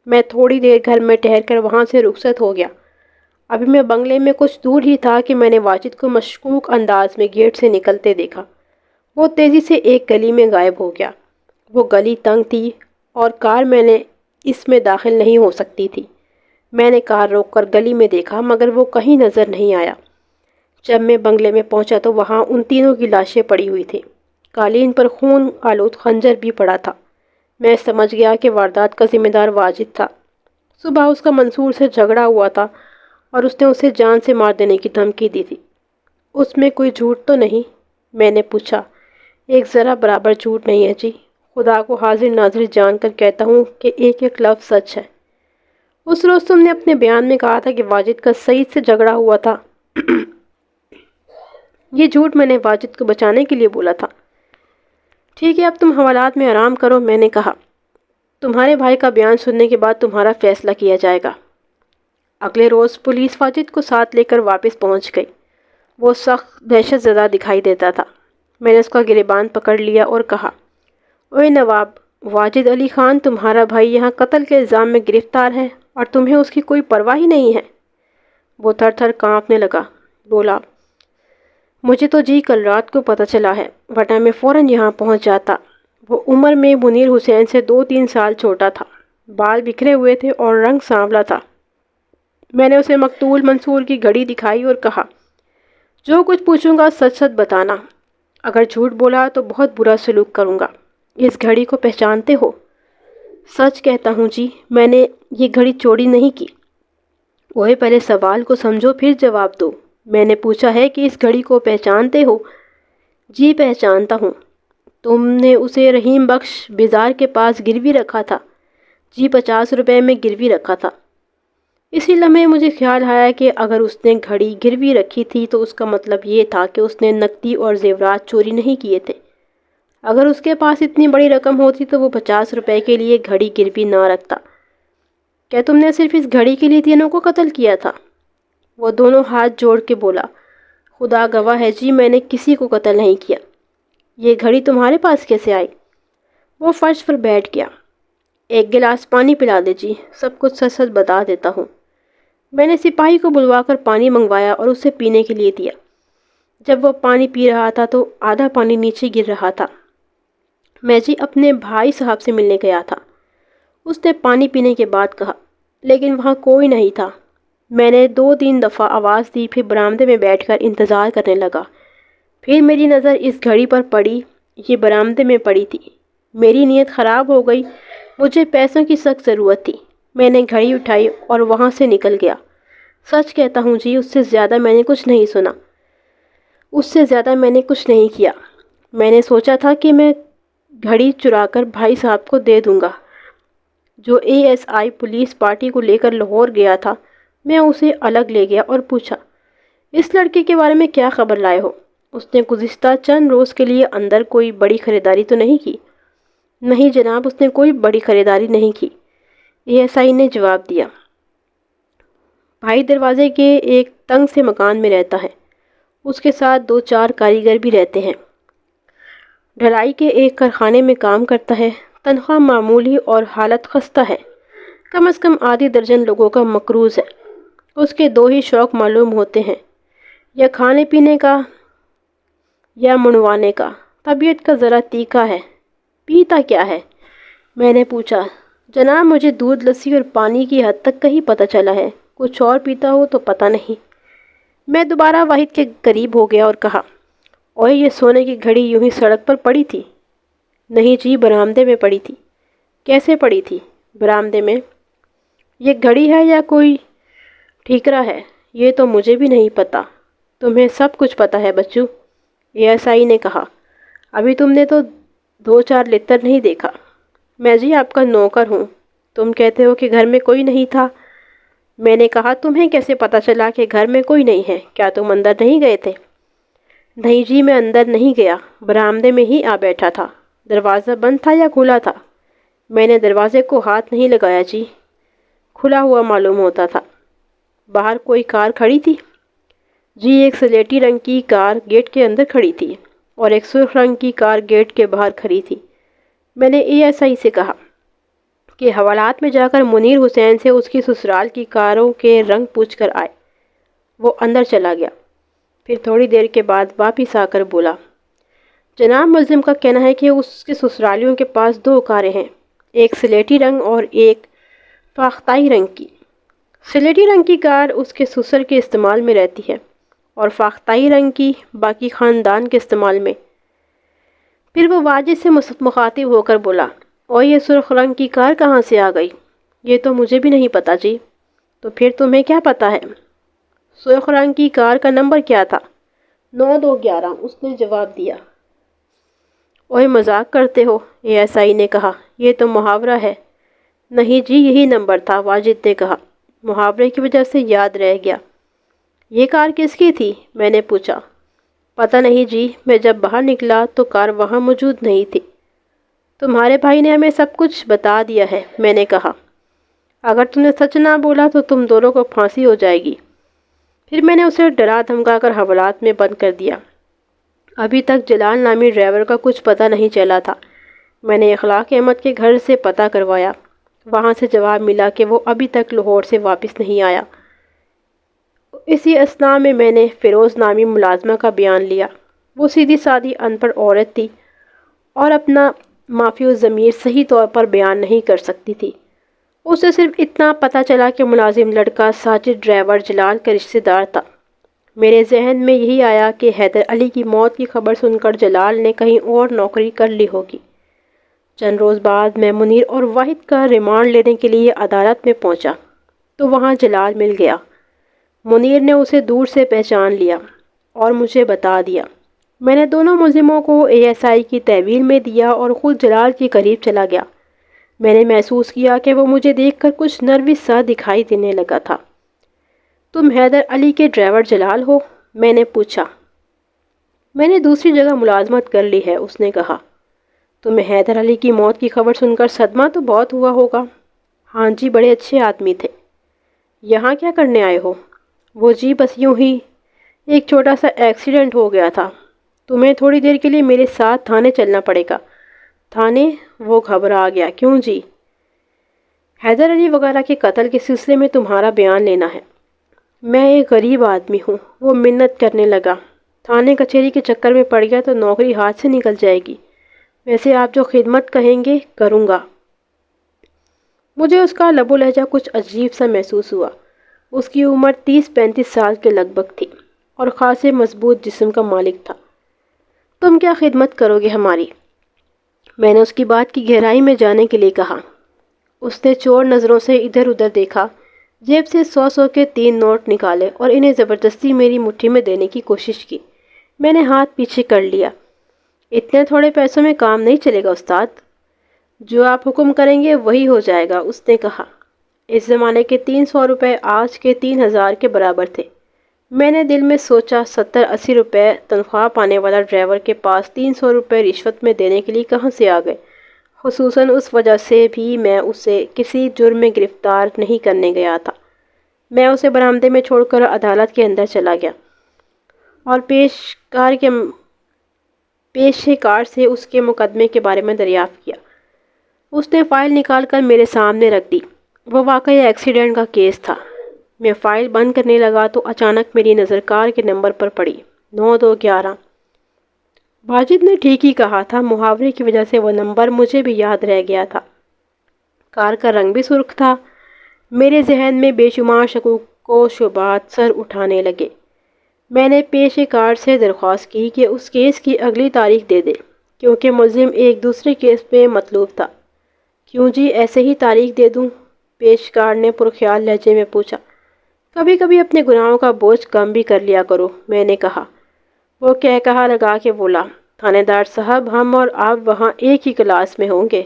میں تھوڑی دیر گھر میں ٹھہر کر وہاں سے رخصت ہو گیا۔ ابھی میں بنگلے میں کچھ دور ہی تھا کہ میں نے واجد کو مشکوک انداز میں گیٹ سے نکلتے دیکھا۔ وہ تیزی سے ایک گلی میں غائب ہو گیا۔ وہ گلی تنگ تھی اور کار میں نے اس میں داخل نہیں ہو سکتی تھی۔ میں نے کار روک کر گلی میں دیکھا مگر وہ کہیں نظر نہیں آیا۔ جب میں بنگلے میں پہنچا تو وہاں ان تینوں کی لاشیں پڑی ہوئی تھیں۔ قالین پر خون آلود خنجر بھی پڑا تھا۔ میں سمجھ گیا کہ واردات کا ذمہ دار واجد تھا۔ صبح اس کا منصور سے جھگڑا ہوا تھا اور اس نے اسے جان سے مار دینے کی دھمکی دی تھی۔ اس میں کوئی جھوٹ تو نہیں؟ میں نے پوچھا۔ ایک ذرا برابر جھوٹ نہیں ہے جی، خدا کو حاضر ناظر جان کر کہتا ہوں کہ ایک ایک لفظ سچ ہے۔ اس روز تم نے اپنے بیان میں کہا تھا کہ واجد کا سعید سے جھگڑا ہوا تھا۔ یہ جھوٹ میں نے واجد کو بچانے کے لیے بولا تھا۔ ٹھیک ہے، اب تم حوالات میں آرام کرو، میں نے کہا۔ تمہارے بھائی کا بیان سننے کے بعد تمہارا فیصلہ کیا جائے گا۔ اگلے روز پولیس واجد کو ساتھ لے کر واپس پہنچ گئی۔ وہ سخت دہشت زدہ دکھائی دیتا تھا۔ میں نے اس کا گریبان پکڑ لیا اور کہا، اوے نواب، واجد علی خان تمہارا بھائی یہاں قتل کے الزام میں گرفتار ہے اور تمہیں اس کی کوئی پرواہ ہی نہیں ہے۔ وہ تھر تھر کانپنے لگا، بولا، مجھے تو جی کل رات کو پتہ چلا ہے، ورنہ میں فوراً یہاں پہنچ جاتا۔ وہ عمر میں منیر حسین سے 2-3 سال چھوٹا تھا، بال بکھرے ہوئے تھے اور رنگ سانولا تھا۔ میں نے اسے مقتول منصور کی گھڑی دکھائی اور کہا، جو کچھ پوچھوں گا سچ سچ بتانا، اگر جھوٹ بولا تو بہت برا سلوک کروں گا۔ اس گھڑی کو پہچانتے ہو؟ سچ کہتا ہوں جی، میں نے یہ گھڑی چوری نہیں کی۔ وہ پہلے سوال کو سمجھو پھر جواب دو۔ میں نے پوچھا ہے کہ اس گھڑی کو پہچانتے ہو؟ جی پہچانتا ہوں۔ تم نے اسے رحیم بخش بازار کے پاس گروی رکھا تھا؟ جی 50 روپے میں گروی رکھا تھا۔ اسی لمحے مجھے خیال آیا کہ اگر اس نے گھڑی گروی رکھی تھی تو اس کا مطلب یہ تھا کہ اس نے نقدی اور زیورات چوری نہیں کیے تھے۔ اگر اس کے پاس اتنی بڑی رقم ہوتی تو وہ 50 روپے کے لیے گھڑی گروی نہ رکھتا۔ کیا تم نے صرف اس گھڑی کے لیے تینوں کو قتل کیا تھا؟ وہ دونوں ہاتھ جوڑ کے بولا، خدا گواہ ہے جی، میں نے کسی کو قتل نہیں کیا۔ یہ گھڑی تمہارے پاس کیسے آئی؟ وہ فرش پر بیٹھ گیا۔ ایک گلاس پانی پلا دے جی، سب کچھ سچ سچ بتا دیتا ہوں۔ میں نے سپاہی کو بلوا کر پانی منگوایا اور اسے پینے کے لیے دیا۔ جب وہ پانی پی رہا تھا تو آدھا پانی نیچے گر رہا تھا۔ میں جی اپنے بھائی صاحب سے ملنے گیا تھا، اس نے پانی پینے کے بعد کہا، لیکن وہاں کوئی نہیں تھا۔ میں نے 2-3 دفعہ آواز دی، پھر برآمدے میں بیٹھ کر انتظار کرنے لگا۔ پھر میری نظر اس گھڑی پر پڑی، یہ برآمدے میں پڑی تھی۔ میری نیت خراب ہو گئی، مجھے پیسوں کی سخت ضرورت تھی۔ میں نے گھڑی اٹھائی اور وہاں سے نکل گیا۔ سچ کہتا ہوں جی، اس سے زیادہ میں نے کچھ نہیں سنا، اس سے زیادہ میں نے کچھ نہیں کیا۔ میں نے سوچا تھا کہ میں گھڑی چرا کر بھائی صاحب کو دے دوں گا، جو ASI پولیس پارٹی کو لے کر لاہور گیا تھا۔ میں اسے الگ لے گیا اور پوچھا، اس لڑکے کے بارے میں کیا خبر لائے ہو؟ اس نے گزشتہ چند روز کے لیے اندر کوئی بڑی خریداری تو نہیں کی؟ نہیں جناب، اس نے کوئی بڑی خریداری نہیں کی، ASI نے جواب دیا۔ بھائی دروازے کے ایک تنگ سے مکان میں رہتا ہے، اس کے ساتھ 2-4 کاریگر بھی رہتے ہیں۔ ڈھلائی کے ایک کارخانے میں کام کرتا ہے، تنخواہ معمولی اور حالت خستہ ہے۔ کم از کم آدھی درجن لوگوں کا مقروض ہے۔ اس کے 2 ہی شوق معلوم ہوتے ہیں، یا کھانے پینے کا یا منڈوانے کا۔ طبیعت کا ذرا تیکھا ہے۔ پیتا کیا ہے؟ میں نے پوچھا۔ جناب، مجھے دودھ، لسی اور پانی کی حد تک کا ہی پتہ چلا ہے، کچھ اور پیتا ہو تو پتہ نہیں۔ میں دوبارہ واحد کے قریب ہو گیا اور کہا، اور یہ سونے کی گھڑی یوں ہی سڑک پر پڑی تھی؟ نہیں جی، برآمدے میں پڑی تھی۔ کیسے پڑی تھی برآمدے میں؟ یہ گھڑی ہے یا کوئی ٹھیکرا ہے، یہ تو مجھے بھی نہیں پتہ۔ تمہیں سب کچھ پتہ ہے بچو، ASI نے کہا۔ ابھی تم نے تو 2-4 لتر نہیں دیکھا۔ میں جی آپ کا نوکر ہوں، تم کہتے ہو کہ گھر میں کوئی نہیں تھا۔ میں نے کہا، تمہیں کیسے پتہ چلا کہ گھر میں کوئی نہیں ہے؟ کیا تم اندر نہیں گئے تھے؟ نہیں جی، میں اندر نہیں گیا، برآمدے میں ہی آ بیٹھا تھا۔ دروازہ بند تھا یا کھلا تھا؟ میں نے دروازے کو ہاتھ نہیں لگایا جی، کھلا ہوا معلوم ہوتا تھا۔ باہر کوئی کار کھڑی تھی؟ جی، ایک سلیٹی رنگ کی کار گیٹ کے اندر کھڑی تھی اور ایک سرخ رنگ کی کار گیٹ کے باہر کھڑی تھی۔ میں نے ASI سے کہا کہ حوالات میں جا کر منیر حسین سے اس کی سسرال کی کاروں کے رنگ پوچھ کر آئے۔ وہ اندر چلا گیا، پھر تھوڑی دیر کے بعد واپس آ کر بولا، جناب، ملزم کا کہنا ہے کہ اس کے سسرالیوں کے پاس 2 کاریں ہیں، ایک سلیٹی رنگ اور ایک فاختائی رنگ کی۔ سلیٹی رنگ کی کار اس کے سسر کے استعمال میں رہتی ہے اور فاختائی رنگ کی باقی خاندان کے استعمال میں۔ پھر وہ واجد سے مخاطب ہو کر بولا، اور یہ سرخ رنگ کی کار کہاں سے آ گئی؟ یہ تو مجھے بھی نہیں پتہ جی۔ تو پھر تمہیں کیا پتہ ہے؟ سرخ رنگ کی کار کا نمبر کیا تھا؟ 9211، اس نے جواب دیا۔ اوہ، مذاق کرتے ہو، ASI نے کہا، یہ تو محاورہ ہے۔ نہیں جی، یہی نمبر تھا، واجد نے کہا، محاورے کی وجہ سے یاد رہ گیا۔ یہ کار کس کی تھی؟ میں نے پوچھا۔ پتہ نہیں جی، میں جب باہر نکلا تو کار وہاں موجود نہیں تھی۔ تمہارے بھائی نے ہمیں سب کچھ بتا دیا ہے، میں نے کہا۔ اگر تم نے سچ نہ بولا تو تم دونوں کو پھانسی ہو جائے گی۔ پھر میں نے اسے ڈرا دھمکا کر حوالات میں بند کر دیا۔ ابھی تک جلال نامی ڈرائیور کا کچھ پتہ نہیں چلا تھا۔ میں نے اخلاق احمد کے گھر سے پتہ کروایا، وہاں سے جواب ملا کہ وہ ابھی تک لاہور سے واپس نہیں آیا۔ اسی اثناء میں نے فیروز نامی ملازمہ کا بیان لیا۔ وہ سیدھی سادھی ان پڑھ عورت تھی اور اپنا معافی الضمیر صحیح طور پر بیان نہیں کر سکتی تھی۔ اسے صرف اتنا پتہ چلا کہ ملازم لڑکا ساجد ڈرائیور جلال کا رشتہ دار تھا۔ میرے ذہن میں یہی آیا کہ حیدر علی کی موت کی خبر سن کر جلال نے کہیں اور نوکری کر لی ہوگی۔ چند روز بعد میں منیر اور واحد کا ریمانڈ لینے کے لیے عدالت میں پہنچا تو وہاں جلال مل گیا۔ منیر نے اسے دور سے پہچان لیا اور مجھے بتا دیا۔ میں نے دونوں ملزموں کو ASI کی تحویل میں دیا اور خود جلال کے قریب چلا گیا۔ میں نے محسوس کیا کہ وہ مجھے دیکھ کر کچھ نروس سا دکھائی دینے لگا تھا۔ تم حیدر علی کے ڈرائیور جلال ہو؟ میں نے پوچھا۔ میں نے دوسری جگہ ملازمت کر لی ہے، اس نے کہا۔ تمہیں حیدر علی کی موت کی خبر سن کر صدمہ تو بہت ہوا ہوگا؟ ہاں جی، بڑے اچھے آدمی تھے۔ یہاں کیا کرنے آئے ہو؟ وہ جی بس یوں ہی، ایک چھوٹا سا ایکسیڈنٹ ہو گیا تھا۔ تمہیں تھوڑی دیر کے لیے میرے ساتھ تھانے چلنا پڑے گا۔ تھانے؟ وہ گھبرا گیا۔ کیوں جی؟ حیدر علی وغیرہ کے قتل کے سلسلے میں تمہارا بیان لینا ہے۔ میں ایک غریب آدمی ہوں، وہ منت کرنے لگا۔ تھانے کچہری کے چکر میں پڑ گیا تو نوکری ہاتھ سے نکل جائے گی۔ ویسے آپ جو خدمت کہیں گے کروں گا۔ مجھے اس کا لب و لہجہ کچھ عجیب سا محسوس ہوا۔ اس کی عمر 30-35 سال کے لگ بھگ تھی اور خاصے مضبوط جسم کا مالک تھا۔ تم کیا خدمت کرو گے ہماری؟ میں نے اس کی بات کی گہرائی میں جانے کے لیے کہا۔ اس نے چور نظروں سے ادھر ادھر دیکھا، جیب سے 100 کے 3 نوٹ نکالے اور انہیں زبردستی میری مٹھی میں دینے کی کوشش کی۔ میں نے ہاتھ پیچھے کر لیا۔ اتنے تھوڑے پیسوں میں کام نہیں چلے گا استاد۔ جو آپ حکم کریں گے وہی ہو جائے گا، اس نے کہا۔ اس زمانے کے 300 روپے آج کے 3000 کے برابر تھے۔ میں نے دل میں سوچا 70-80 روپے تنخواہ پانے والا ڈرائیور کے پاس 300 روپے رشوت میں دینے کے لیے کہاں سے آ گئے؟ خصوصاً اس وجہ سے بھی میں اسے کسی جرم میں گرفتار نہیں کرنے گیا تھا۔ میں اسے برآمدے میں چھوڑ کر عدالت کے اندر چلا گیا اور پیشکار سے اس کے مقدمے کے بارے میں دریافت کیا۔ اس نے فائل نکال کر میرے سامنے رکھ دی۔ وہ واقعی ایکسیڈنٹ کا کیس تھا۔ میں فائل بند کرنے لگا تو اچانک میری نظر کار کے نمبر پر پڑی، 9211۔ واجد نے ٹھیک ہی کہا تھا، محاورے کی وجہ سے وہ نمبر مجھے بھی یاد رہ گیا تھا۔ کار کا رنگ بھی سرخ تھا۔ میرے ذہن میں بے شمار شکوک و شبہات سر اٹھانے لگے۔ میں نے پیشکار سے درخواست کی کہ اس کیس کی اگلی تاریخ دے دے، کیونکہ ملزم ایک دوسرے کیس میں مطلوب تھا۔ کیوں جی، ایسے ہی تاریخ دے دوں؟ پیشکار نے پرخیال لہجے میں پوچھا۔ کبھی کبھی اپنے گناہوں کا بوجھ کم بھی کر لیا کرو، میں نے کہا۔ وہ کہا لگا کے بولا، تھانے دار صاحب، ہم اور آپ وہاں ایک ہی کلاس میں ہوں گے۔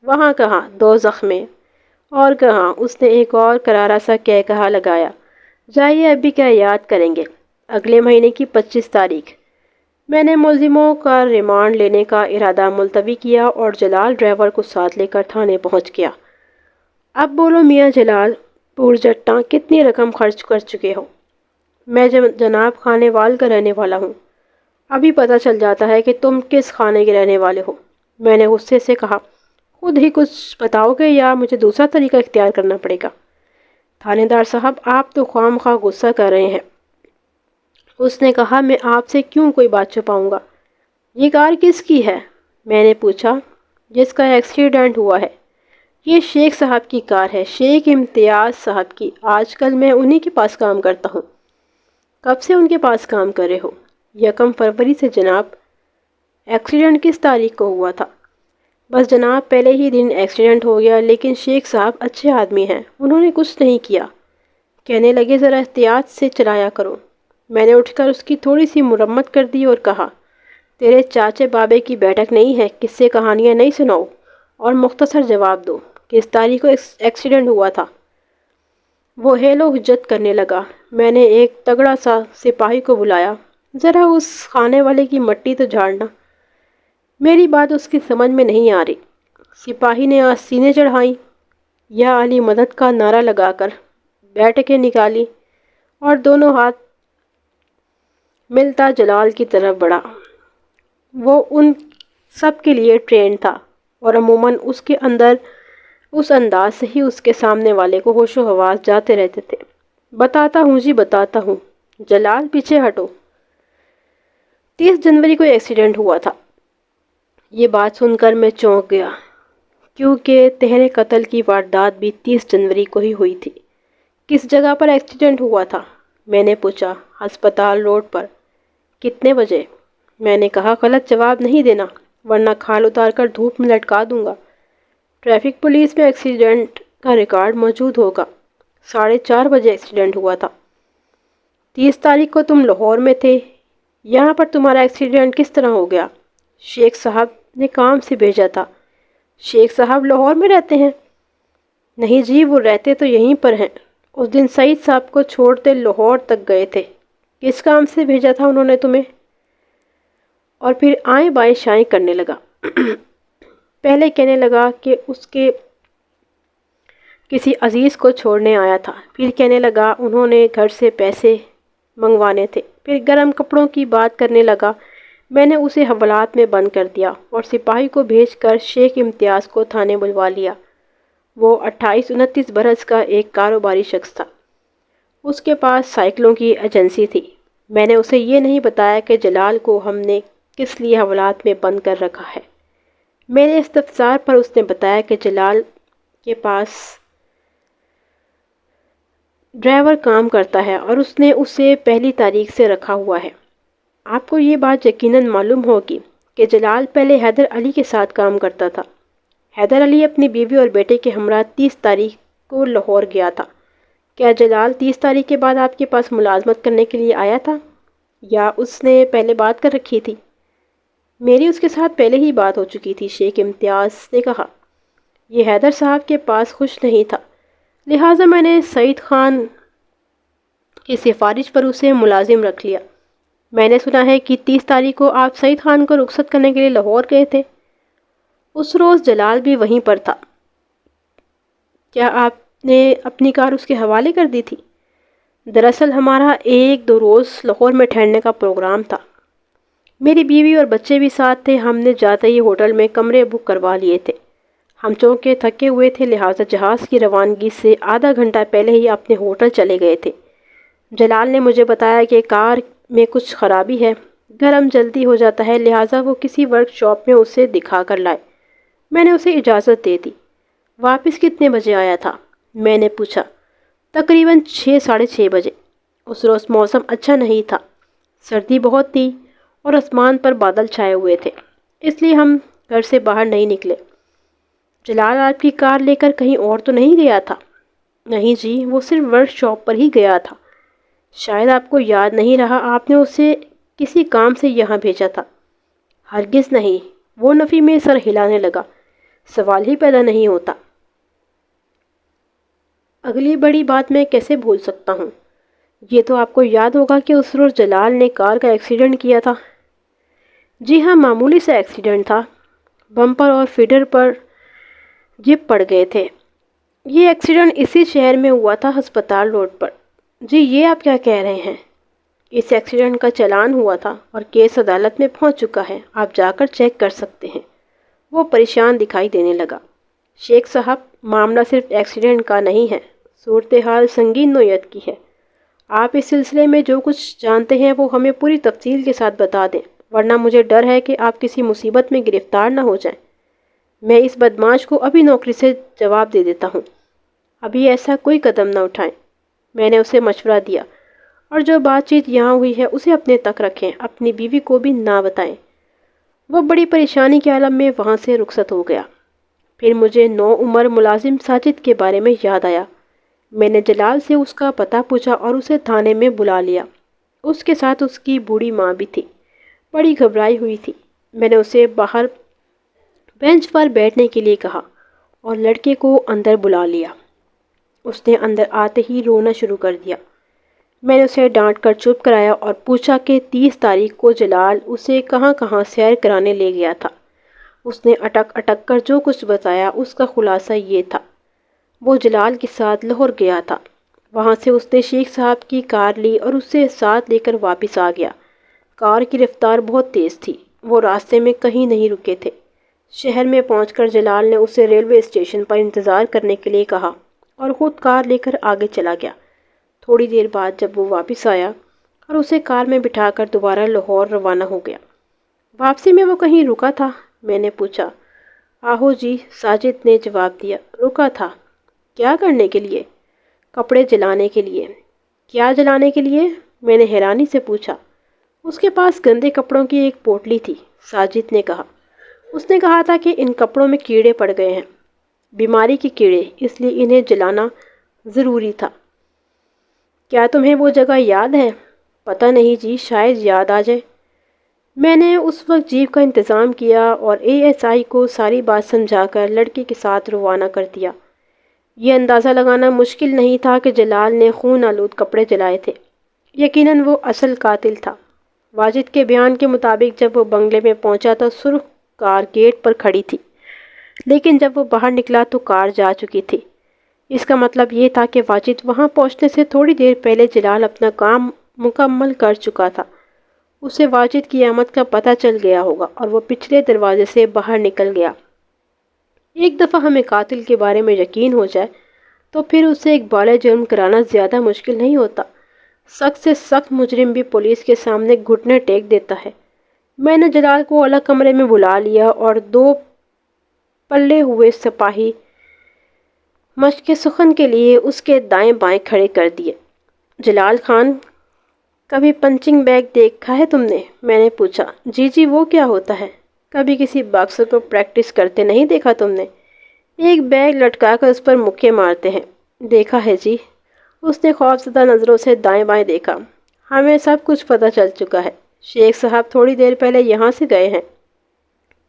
وہاں کہاں، دوزخ میں۔ اور کہاں، اس نے ایک اور کرارا سا کہا لگایا۔ جائیے، ابھی کیا یاد کریں گے؟ اگلے مہینے کی 25 تاریخ۔ میں نے ملزموں کا ریمانڈ لینے کا ارادہ ملتوی کیا اور جلال ڈرائیور کو ساتھ لے کر تھانے پہنچ گیا۔ اب بولو میاں جلال، پورجٹاں کتنی رقم خرچ کر چکے ہو؟ میں جناب خانے وال کا رہنے والا ہوں۔ ابھی پتہ چل جاتا ہے کہ تم کس خانے کے رہنے والے ہو، میں نے غصے سے کہا۔ خود ہی کچھ بتاؤ گے یا مجھے دوسرا طریقہ اختیار کرنا پڑے گا؟ تھانے دار صاحب، آپ تو خواہ مخواہ غصہ کر رہے ہیں۔ اس نے کہا، میں آپ سے کیوں کوئی بات چھپاؤں گا؟ یہ کار کس کی ہے؟ میں نے پوچھا۔ جس کا ایکسیڈنٹ ہوا ہے۔ یہ شیخ صاحب کی کار ہے، شیخ امتیاز صاحب کی۔ آج کل میں انہی کے پاس کام کرتا ہوں۔ کب سے ان کے پاس کام کر رہے ہو؟ 1 فروری سے جناب۔ ایکسیڈنٹ کس تاریخ کو ہوا تھا؟ بس جناب، پہلے ہی دن ایکسیڈنٹ ہو گیا، لیکن شیخ صاحب اچھے آدمی ہیں، انہوں نے کچھ نہیں کیا۔ کہنے لگے ذرا احتیاط سے چلایا کرو۔ میں نے اٹھ کر اس کی تھوڑی سی مرمت کر دی اور کہا، تیرے چاچے بابے کی بیٹھک نہیں ہے، قصے کہانیاں نہیں سناؤ اور مختصر جواب دو، کس تاریخ کو ایکسیڈنٹ ہوا تھا؟ وہ ہیل و حجت کرنے لگا۔ میں نے ایک تگڑا سا سپاہی کو بلایا، ذرا اس خانے والے کی مٹی تو جھاڑنا۔ میری بات اس کی سمجھ میں نہیں آ رہی۔ سپاہی نے سینے چڑھائیں، یا علی مدد کا نعرہ لگا کر بیٹھکیں نکالی اور دونوں ہاتھ ملتا جلال کی طرف بڑھا۔ وہ ان سب کے لیے ٹرینڈ تھا اور عموماً اس انداز سے ہی اس کے سامنے والے کو ہوش و حواس جاتے رہتے تھے۔ بتاتا ہوں جی، بتاتا ہوں۔ جلال، پیچھے ہٹو۔ 30 جنوری کو ایکسیڈنٹ ہوا تھا۔ یہ بات سن کر میں چونک گیا، کیونکہ تہرے قتل کی واردات بھی 30 جنوری کو ہی ہوئی تھی۔ کس جگہ پر ایکسیڈنٹ ہوا تھا؟ میں نے پوچھا۔ ہسپتال روڈ پر۔ کتنے بجے؟ میں نے کہا، غلط جواب نہیں دینا ورنہ کھال اتار کر دھوپ میں لٹکا دوں گا۔ ٹریفک پولیس میں ایکسیڈنٹ کا ریکارڈ موجود ہوگا۔ 4:30 بجے ایکسیڈنٹ ہوا تھا۔ 30 تاریخ کو تم لاہور میں تھے، یہاں پر تمہارا ایکسیڈنٹ کس طرح ہو گیا؟ شیخ صاحب نے کام سے بھیجا تھا۔ شیخ صاحب لاہور میں رہتے ہیں؟ نہیں جی، وہ رہتے تو یہیں پر ہیں۔ اس دن سعید صاحب کو چھوڑتے لاہور تک گئے تھے۔ کس کام سے بھیجا تھا انہوں نے تمہیں؟ اور پھر آئیں بائیں شائیں کرنے لگا۔ پہلے کہنے لگا کہ اس کے کسی عزیز کو چھوڑنے آیا تھا، پھر کہنے لگا انہوں نے گھر سے پیسے منگوانے تھے، پھر گرم کپڑوں کی بات کرنے لگا۔ میں نے اسے حوالات میں بند کر دیا اور سپاہی کو بھیج کر شیخ امتیاز کو تھانے بلوا لیا۔ وہ 28-29 برس کا ایک کاروباری شخص تھا۔ اس کے پاس سائیکلوں کی ایجنسی تھی۔ میں نے اسے یہ نہیں بتایا کہ جلال کو ہم نے کس لیے حوالات میں بند کر رکھا ہے۔ میرے استفسار پر اس نے بتایا کہ جلال کے پاس ڈرائیور کام کرتا ہے اور اس نے اسے پہلی تاریخ سے رکھا ہوا ہے۔ آپ کو یہ بات یقیناً معلوم ہوگی کہ جلال پہلے حیدر علی کے ساتھ کام کرتا تھا۔ حیدر علی اپنی بیوی اور بیٹے کے ہمراہ 30 تاریخ کو لاہور گیا تھا۔ کیا جلال 30 تاریخ کے بعد آپ کے پاس ملازمت کرنے کے لیے آیا تھا یا اس نے پہلے بات کر رکھی تھی؟ میری اس کے ساتھ پہلے ہی بات ہو چکی تھی، شیخ امتیاز نے کہا۔ یہ حیدر صاحب کے پاس خوش نہیں تھا، لہٰذا میں نے سعید خان کی سفارش پر اسے ملازم رکھ لیا۔ میں نے سنا ہے کہ 30 تاریخ کو آپ سعید خان کو رخصت کرنے کے لیے لاہور گئے تھے۔ اس روز جلال بھی وہیں پر تھا۔ کیا آپ نے اپنی کار اس کے حوالے کر دی تھی؟ دراصل ہمارا 1-2 روز لاہور میں ٹھہرنے کا پروگرام تھا۔ میری بیوی اور بچے بھی ساتھ تھے۔ ہم نے جاتے ہی ہوٹل میں کمرے بک کروا لیے تھے۔ ہم چونکہ تھکے ہوئے تھے لہٰذا جہاز کی روانگی سے آدھا گھنٹہ پہلے ہی اپنے ہوٹل چلے گئے تھے۔ جلال نے مجھے بتایا کہ کار میں کچھ خرابی ہے، گرم جلدی ہو جاتا ہے، لہٰذا وہ کسی ورک شاپ میں اسے دکھا کر لائے۔ میں نے اسے اجازت دے دی۔ واپس کتنے بجے آیا تھا؟ میں نے پوچھا۔ تقریباً 6-6:30 بجے۔ اس روز موسم اچھا نہیں تھا، سردی بہت تھی اور آسمان پر بادل چھائے ہوئے تھے، اس لیے ہم گھر سے باہر نہیں نکلے۔ جلال آپ کی کار لے کر کہیں اور تو نہیں گیا تھا؟ نہیں جی، وہ صرف ورک شاپ پر ہی گیا تھا۔ شاید آپ کو یاد نہیں رہا آپ نے اسے کسی کام سے یہاں بھیجا تھا۔ ہرگز نہیں، وہ نفی میں سر ہلانے لگا۔ سوال ہی پیدا نہیں ہوتا۔ اگلی بڑی بات میں کیسے بھول سکتا ہوں؟ یہ تو آپ کو یاد ہوگا کہ اس روز جلال نے کار کا ایکسیڈنٹ کیا تھا۔ جی ہاں، معمولی سا ایکسیڈنٹ تھا، بمپر اور فیڈر پر جپ پڑ گئے تھے۔ یہ ایکسیڈنٹ اسی شہر میں ہوا تھا، ہسپتال روڈ پر۔ جی یہ آپ کیا کہہ رہے ہیں؟ اس ایکسیڈنٹ کا چلان ہوا تھا اور کیس عدالت میں پہنچ چکا ہے، آپ جا کر چیک کر سکتے ہیں۔ وہ پریشان دکھائی دینے لگا۔ شیخ صاحب، معاملہ صرف ایکسیڈنٹ کا نہیں ہے، صورتحال سنگین نوعیت کی ہے۔ آپ اس سلسلے میں جو کچھ جانتے ہیں وہ ہمیں پوری تفصیل کے ساتھ بتا دیں، ورنہ مجھے ڈر ہے کہ آپ کسی مصیبت میں گرفتار نہ ہو جائیں۔ میں اس بدمعاش کو ابھی نوکری سے جواب دے دیتا ہوں۔ ابھی ایسا کوئی قدم نہ اٹھائیں، میں نے اسے مشورہ دیا، اور جو بات چیت یہاں ہوئی ہے اسے اپنے تک رکھیں، اپنی بیوی کو بھی نہ بتائیں۔ وہ بڑی پریشانی کے عالم میں وہاں سے رخصت ہو گیا۔ پھر مجھے نوعمر ملازم ساجد کے بارے میں یاد آیا۔ میں نے جلال سے اس کا پتہ پوچھا اور اسے تھانے میں بلا لیا۔ اس کے ساتھ اس کی بوڑھی ماں بھی تھی، بڑی گھبرائی ہوئی تھی۔ میں نے اسے باہر بینچ پر بیٹھنے کے لیے کہا اور لڑکے کو اندر بلا لیا۔ اس نے اندر آتے ہی رونا شروع کر دیا۔ میں نے اسے ڈانٹ کر چپ کرایا اور پوچھا کہ 30 تاریخ کو جلال اسے کہاں کہاں سیر کرانے لے گیا تھا۔ اس نے اٹک اٹک کر جو کچھ بتایا اس کا خلاصہ یہ تھا۔ وہ جلال کے ساتھ لاہور گیا تھا، وہاں سے اس نے شیخ صاحب کی کار لی اور اسے ساتھ لے کر واپس آ گیا۔ کار کی رفتار بہت تیز تھی، وہ راستے میں کہیں نہیں رکے تھے۔ شہر میں پہنچ کر جلال نے اسے ریلوے اسٹیشن پر انتظار کرنے کے لیے کہا اور خود کار لے کر آگے چلا گیا۔ تھوڑی دیر بعد جب وہ واپس آیا اور اسے کار میں بٹھا کر دوبارہ لاہور روانہ ہو گیا۔ واپسی میں وہ کہیں رکا تھا؟ میں نے پوچھا۔ آہو جی، ساجد نے جواب دیا، رکا تھا۔ کیا کرنے کے لیے؟ کپڑے جلانے کے لیے۔ کیا جلانے کے لیے؟ میں نے حیرانی سے پوچھا۔ اس کے پاس گندے کپڑوں کی ایک پوٹلی تھی، ساجد نے کہا۔ اس نے کہا تھا کہ ان کپڑوں میں کیڑے پڑ گئے ہیں، بیماری کے کیڑے، اس لیے انہیں جلانا ضروری تھا۔ کیا تمہیں وہ جگہ یاد ہے؟ پتہ نہیں جی، شاید یاد آ جائے۔ میں نے اس وقت جیپ کا انتظام کیا اور ASI کو ساری بات سمجھا کر لڑکے کے ساتھ روانہ کر دیا۔ یہ اندازہ لگانا مشکل نہیں تھا کہ جلال نے خون آلود کپڑے جلائے تھے۔ یقیناً وہ اصل قاتل تھا۔ واجد کے بیان کے مطابق جب وہ بنگلے میں پہنچا تو سرخ کار گیٹ پر کھڑی تھی، لیکن جب وہ باہر نکلا تو کار جا چکی تھی۔ اس کا مطلب یہ تھا کہ واجد وہاں پہنچنے سے تھوڑی دیر پہلے جلال اپنا کام مکمل کر چکا تھا۔ اسے واجد کی آمد کا پتہ چل گیا ہوگا اور وہ پچھلے دروازے سے باہر نکل گیا۔ ایک دفعہ ہمیں قاتل کے بارے میں یقین ہو جائے تو پھر اسے ایک بالغ جرم کرانا زیادہ مشکل نہیں ہوتا۔ سخت سے سخت مجرم بھی پولیس کے سامنے گھٹنے ٹیک دیتا ہے۔ میں نے جلال کو الگ کمرے میں بلا لیا اور 2 پلے ہوئے سپاہی مشق سخن کے لیے اس کے دائیں بائیں کھڑے کر دیے۔ جلال خان، کبھی پنچنگ بیگ دیکھا ہے تم نے؟ میں نے پوچھا۔ جی جی، وہ کیا ہوتا ہے؟ کبھی کسی باکسر کو پریکٹس کرتے نہیں دیکھا تم نے؟ ایک بیگ لٹکا کر اس پر مکے مارتے ہیں۔ دیکھا ہے جی۔ اس نے خوفزدہ نظروں سے دائیں بائیں دیکھا۔ ہمیں سب کچھ پتہ چل چکا ہے۔ شیخ صاحب تھوڑی دیر پہلے یہاں سے گئے ہیں۔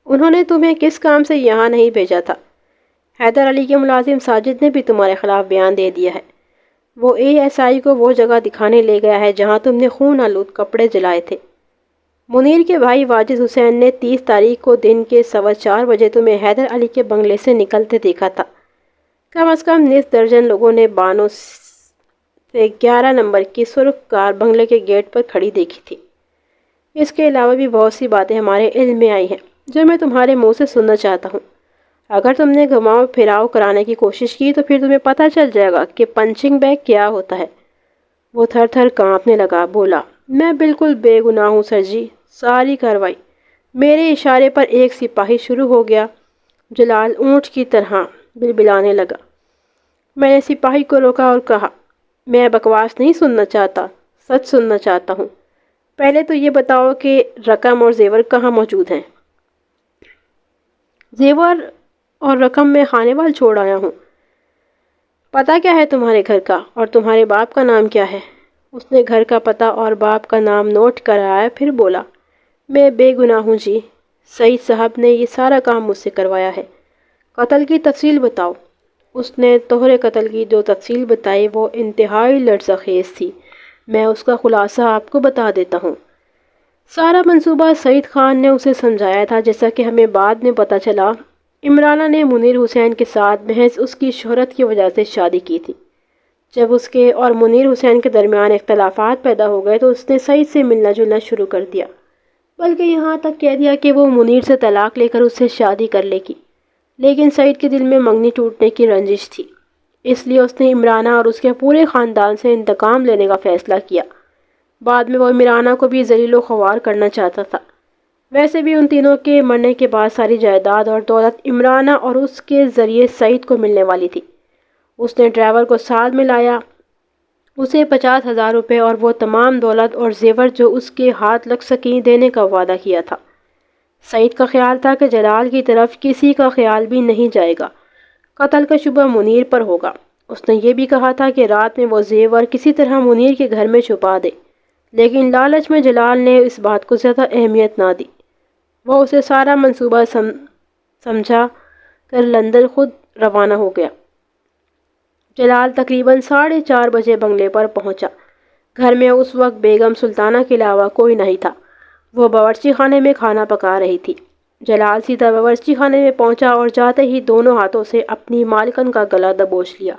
انہوں نے تمہیں کس کام سے یہاں نہیں بھیجا تھا؟ حیدر علی کے ملازم ساجد نے بھی تمہارے خلاف بیان دے دیا ہے۔ وہ ASI کو وہ جگہ دکھانے لے گیا ہے جہاں تم نے خون آلود کپڑے جلائے تھے۔ منیر کے بھائی واجد حسین نے 30 تاریخ کو دن کے 4:15 بجے تمہیں حیدر علی کے بنگلے سے نکلتے دیکھا تھا۔ کم از کم نصف درجن لوگوں نے 92 سے 11 نمبر کی سرخ کار بنگلے کے گیٹ پر کھڑی دیکھی تھی۔ اس کے علاوہ بھی بہت سی باتیں ہمارے علم میں آئی ہیں جو میں تمہارے منہ سے سننا چاہتا ہوں۔ اگر تم نے گھماؤ پھراؤ کرانے کی کوشش کی تو پھر تمہیں پتہ چل جائے گا کہ پنچنگ بیگ کیا ہوتا ہے۔ وہ تھر تھر کانپنے لگا، بولا، میں بالکل بے گناہ ہوں سر جی۔ ساری کارروائی میرے اشارے پر ایک سپاہی شروع ہو گیا۔ جلال اونٹ کی طرح بلبلانے لگا۔ میں نے سپاہی کو روکا اور کہا، میں بکواس نہیں سننا چاہتا، سچ سننا چاہتا ہوں۔ پہلے تو یہ بتاؤ کہ رقم اور زیور کہاں موجود ہیں؟ زیور اور رقم میں خانے وال چھوڑ آیا ہوں۔ پتہ کیا ہے تمہارے گھر کا اور تمہارے باپ کا نام کیا ہے؟ اس نے گھر کا پتہ اور باپ کا نام نوٹ کرایا، پھر بولا، میں بے گناہ ہوں جی۔ سعید صاحب نے یہ سارا کام مجھ سے کروایا ہے۔ قتل کی تفصیل بتاؤ۔ اس نے توہرے قتل کی جو تفصیل بتائی وہ انتہائی لرزہ خیز تھی۔ میں اس کا خلاصہ آپ کو بتا دیتا ہوں۔ سارا منصوبہ سعید خان نے اسے سمجھایا تھا۔ جیسا کہ ہمیں بعد میں پتہ چلا، عمرانہ نے منیر حسین کے ساتھ محض اس کی شہرت کی وجہ سے شادی کی تھی۔ جب اس کے اور منیر حسین کے درمیان اختلافات پیدا ہو گئے تو اس نے سعید سے ملنا جلنا شروع کر دیا، بلکہ یہاں تک کہہ دیا کہ وہ منیر سے طلاق لے کر اس سے شادی کر لے گی۔ لیکن سعید کے دل میں منگنی ٹوٹنے کی رنجش تھی، اس لیے اس نے عمرانہ اور اس کے پورے خاندان سے انتقام لینے کا فیصلہ کیا۔ بعد میں وہ عمرانہ کو بھی ذلیل و خوار کرنا چاہتا تھا۔ ویسے بھی ان تینوں کے مرنے کے بعد ساری جائیداد اور دولت عمرانہ اور اس کے ذریعے سعید کو ملنے والی تھی۔ اس نے ڈرائیور کو ساتھ میں لایا، اسے 50,000 روپے اور وہ تمام دولت اور زیور جو اس کے ہاتھ لگ سکیں دینے کا وعدہ کیا تھا۔ سعید کا خیال تھا کہ جلال کی طرف کسی کا خیال بھی نہیں جائے گا، قتل کا شبہ منیر پر ہوگا۔ اس نے یہ بھی کہا تھا کہ رات میں وہ زیور کسی طرح منیر کے گھر میں چھپا دے، لیکن لالچ میں جلال نے اس بات کو زیادہ اہمیت نہ دی۔ وہ اسے سارا منصوبہ سمجھا کر لندن خود روانہ ہو گیا۔ جلال تقریباً 4:30 بجے بنگلے پر پہنچا۔ گھر میں اس وقت بیگم سلطانہ کے علاوہ کوئی نہیں تھا۔ وہ باورچی خانے میں کھانا پکا رہی تھی۔ جلال سیدھا باورچی خانے میں پہنچا اور جاتے ہی دونوں ہاتھوں سے اپنی مالکن کا گلا دبوچ لیا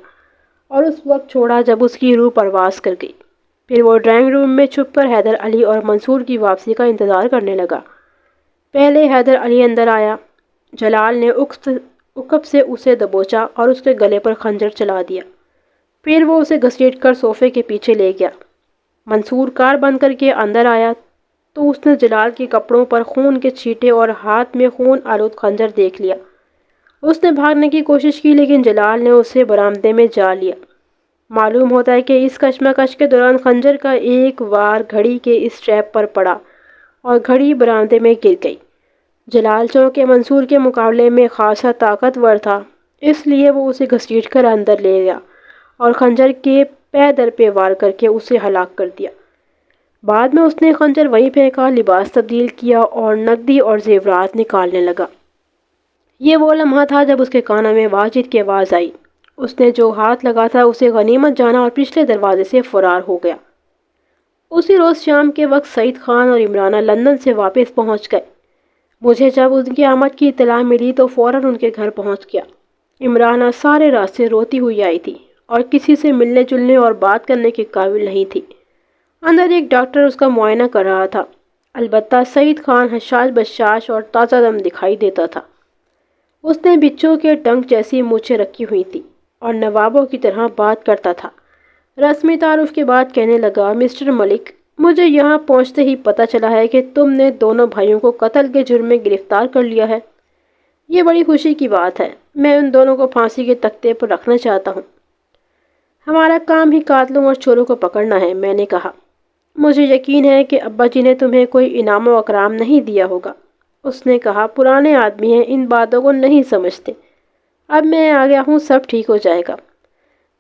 اور اس وقت چھوڑا جب اس کی روح پرواز کر گئی۔ پھر وہ ڈرائنگ روم میں چھپ کر حیدر علی اور منصور کی واپسی کا انتظار کرنے لگا۔ پہلے حیدر علی اندر آیا۔ جلال نے عقب سے اسے دبوچا اور اس کے گلے پر خنجر چلا دیا۔ پھر وہ اسے گھسیٹ کر صوفے کے پیچھے لے گیا۔ منصور کار بند کر کے اندر آیا تو اس نے جلال کے کپڑوں پر خون کے چھینٹے اور ہاتھ میں خون آلود خنجر دیکھ لیا۔ اس نے بھاگنے کی کوشش کی لیکن جلال نے اسے برآمدے میں جا لیا۔ معلوم ہوتا ہے کہ اس کشمکش کے دوران خنجر کا ایک وار گھڑی کے اسٹریپ پر پڑا اور گھڑی برآمدے میں گر گئی۔ جلال چونکہ منصور کے مقابلے میں خاصا طاقتور تھا، اس لیے وہ اسے گھسیٹ کر اندر لے گیا اور خنجر کے پے در پہ وار کر کے اسے ہلاک کر دیا۔ بعد میں اس نے خنجر وہیں پھینکا، لباس تبدیل کیا اور نقدی اور زیورات نکالنے لگا۔ یہ وہ لمحہ تھا جب اس کے کانوں میں واجد کی آواز آئی۔ اس نے جو ہاتھ لگا تھا اسے غنیمت جانا اور پچھلے دروازے سے فرار ہو گیا۔ اسی روز شام کے وقت سعید خان اور عمرانہ لندن سے واپس پہنچ گئے۔ مجھے جب ان کی آمد کی اطلاع ملی تو فوراً ان کے گھر پہنچ گیا۔ عمرانہ سارے راستے روتی ہوئی آئی تھی اور کسی سے ملنے جلنے اور بات کرنے کے قابل نہیں تھی۔ اندر ایک ڈاکٹر اس کا معائنہ کر رہا تھا۔ البتہ سعید خان حشاش بشاش اور تازہ دم دکھائی دیتا تھا۔ اس نے بچوں کے ٹنک جیسی مونچھیں رکھی ہوئی تھی اور نوابوں کی طرح بات کرتا تھا۔ رسمی تعارف کے بعد کہنے لگا، مسٹر ملک، مجھے یہاں پہنچتے ہی پتہ چلا ہے کہ تم نے دونوں بھائیوں کو قتل کے جرم میں گرفتار کر لیا ہے۔ یہ بڑی خوشی کی بات ہے۔ میں ان دونوں کو پھانسی کے تختے پر رکھنا چاہتا ہوں۔ ہمارا کام ہی قاتلوں اور چوروں کو پکڑنا ہے، میں نے کہا۔ مجھے یقین ہے کہ ابا جی نے تمہیں کوئی انعام و اکرام نہیں دیا ہوگا، اس نے کہا۔ پرانے آدمی ہیں، ان باتوں کو نہیں سمجھتے۔ اب میں آ گیا ہوں، سب ٹھیک ہو جائے گا۔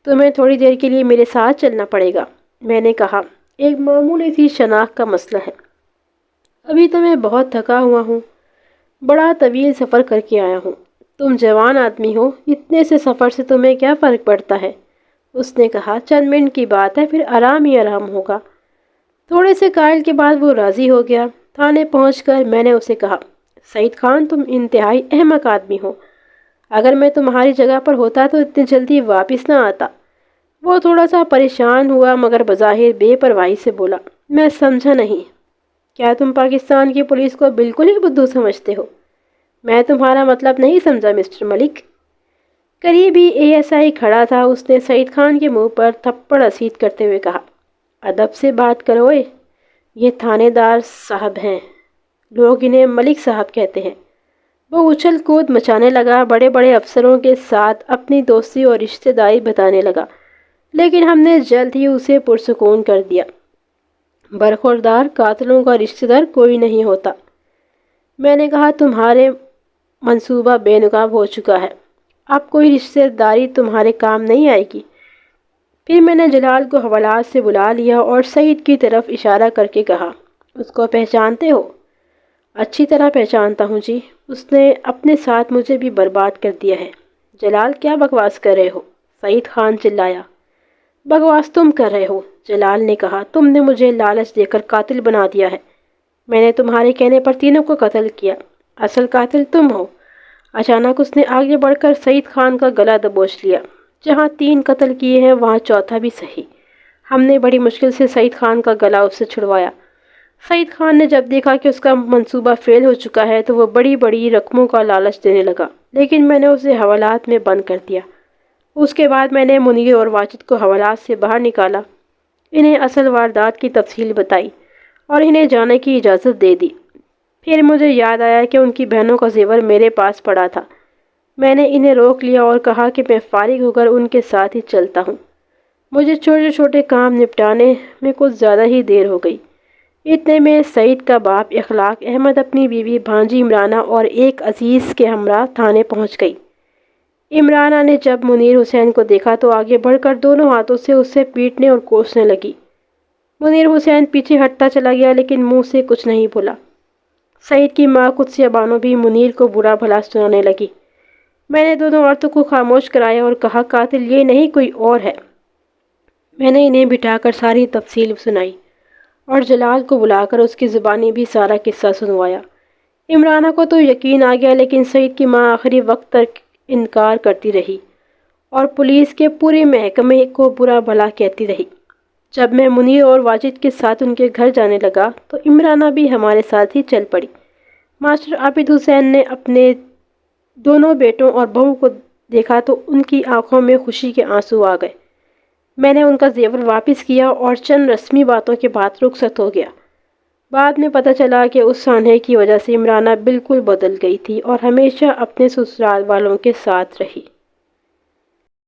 تمہیں تھوڑی دیر کے لیے میرے ساتھ چلنا پڑے گا، میں نے کہا۔ ایک معمولی سی شناخت کا مسئلہ ہے۔ ابھی تو میں بہت تھکا ہوا ہوں، بڑا طویل سفر کر کے آیا ہوں۔ تم جوان آدمی ہو، اتنے سے سفر سے تمہیں کیا فرق پڑتا ہے؟ اس نے کہا۔ چند منٹ کی بات ہے، پھر آرام ہی آرام ہوگا۔ تھوڑے سے قائل کے بعد وہ راضی ہو گیا۔ تھانے پہنچ کر میں نے اسے کہا، سعید خان، تم انتہائی احمق آدمی ہو۔ اگر میں تمہاری جگہ پر ہوتا تو اتنی جلدی واپس نہ آتا۔ وہ تھوڑا سا پریشان ہوا مگر بظاہر بے پرواہی سے بولا، میں سمجھا نہیں۔ کیا تم پاکستان کی پولیس کو بالکل ہی بدھو سمجھتے ہو؟ میں تمہارا مطلب نہیں سمجھا مسٹر ملک۔ قریب ہی ASI کھڑا تھا، اس نے سعید خان کے منہ پر تھپڑ اسید کرتے ہوئے کہا، ادب سے بات کرو اے، یہ تھانے دار صاحب ہیں، لوگ انہیں ملک صاحب کہتے ہیں۔ وہ اچھل کود مچانے لگا، بڑے بڑے افسروں کے ساتھ اپنی دوستی اور رشتہ داری بتانے لگا، لیکن ہم نے جلد ہی اسے پرسکون کر دیا۔ برخوردار قاتلوں کا رشتہ دار کوئی نہیں ہوتا۔ میں نے کہا، تمہارے منصوبہ بے نقاب ہو چکا ہے، اب کوئی رشتہ داری تمہارے کام نہیں آئے گی۔ پھر میں نے جلال کو حوالات سے بلا لیا اور سعید کی طرف اشارہ کر کے کہا، اس کو پہچانتے ہو؟ اچھی طرح پہچانتا ہوں جی، اس نے اپنے ساتھ مجھے بھی برباد کر دیا ہے۔ جلال، کیا بکواس کر رہے ہو؟ سعید خان چلایا۔ بکواس تم کر رہے ہو، جلال نے کہا۔ تم نے مجھے لالچ دے کر قاتل بنا دیا ہے۔ میں نے تمہارے کہنے پر تینوں کو قتل کیا، اصل قاتل تم ہو۔ اچانک اس نے آگے بڑھ کر سعید خان کا گلا دبوچ لیا۔ جہاں 3 قتل کیے ہیں وہاں چوتھا بھی صحیح۔ ہم نے بڑی مشکل سے سعید خان کا گلا اس سے چھڑوایا۔ سعید خان نے جب دیکھا کہ اس کا منصوبہ فیل ہو چکا ہے تو وہ بڑی بڑی رقموں کا لالچ دینے لگا، لیکن میں نے اسے حوالات میں بند کر دیا۔ اس کے بعد میں نے منیر اور واجد کو حوالات سے باہر نکالا، انہیں اصل واردات کی تفصیل بتائی اور انہیں جانے کی اجازت دے دی۔ پھر مجھے یاد آیا کہ ان کی بہنوں کا زیور میرے پاس پڑا تھا۔ میں نے انہیں روک لیا اور کہا کہ میں فارغ ہو کر ان کے ساتھ ہی چلتا ہوں۔ مجھے چھوٹے چھوٹے کام نپٹانے میں کچھ زیادہ ہی دیر ہو گئی۔ اتنے میں سعید کا باپ اخلاق احمد اپنی بیوی بھانجی عمرانہ اور ایک عزیز کے ہمراہ تھانے پہنچ گئی۔ عمرانہ نے جب منیر حسین کو دیکھا تو آگے بڑھ کر دونوں ہاتھوں سے اسے پیٹنے اور کوسنے لگی۔ منیر حسین پیچھے ہٹتا چلا گیا لیکن منہ سے کچھ نہیں بولا۔ سعید کی ماں قدسیہ بانو بھی منیر کو برا بھلا سنانے لگی۔ میں نے دونوں عورتوں کو خاموش کرایا اور کہا، قاتل یہ نہیں کوئی اور ہے۔ میں نے انہیں بٹھا کر ساری تفصیل سنائی اور جلال کو بلا کر اس کی زبانی بھی سارا قصہ سنوایا۔ عمرانہ کو تو یقین آ گیا لیکن سعید کی ماں آخری وقت تک انکار کرتی رہی اور پولیس کے پورے محکمے کو برا بھلا کہتی رہی۔ جب میں منیر اور واجد کے ساتھ ان کے گھر جانے لگا تو عمرانہ بھی ہمارے ساتھ ہی چل پڑی۔ ماسٹر عابد حسین نے اپنے دونوں بیٹوں اور بہو کو دیکھا تو ان کی آنکھوں میں خوشی کے آنسو آ گئے۔ میں نے ان کا زیور واپس کیا اور چند رسمی باتوں کے بعد رخصت ہو گیا۔ بعد میں پتہ چلا کہ اس سانحے کی وجہ سے عمرانہ بالکل بدل گئی تھی اور ہمیشہ اپنے سسرال والوں کے ساتھ رہی۔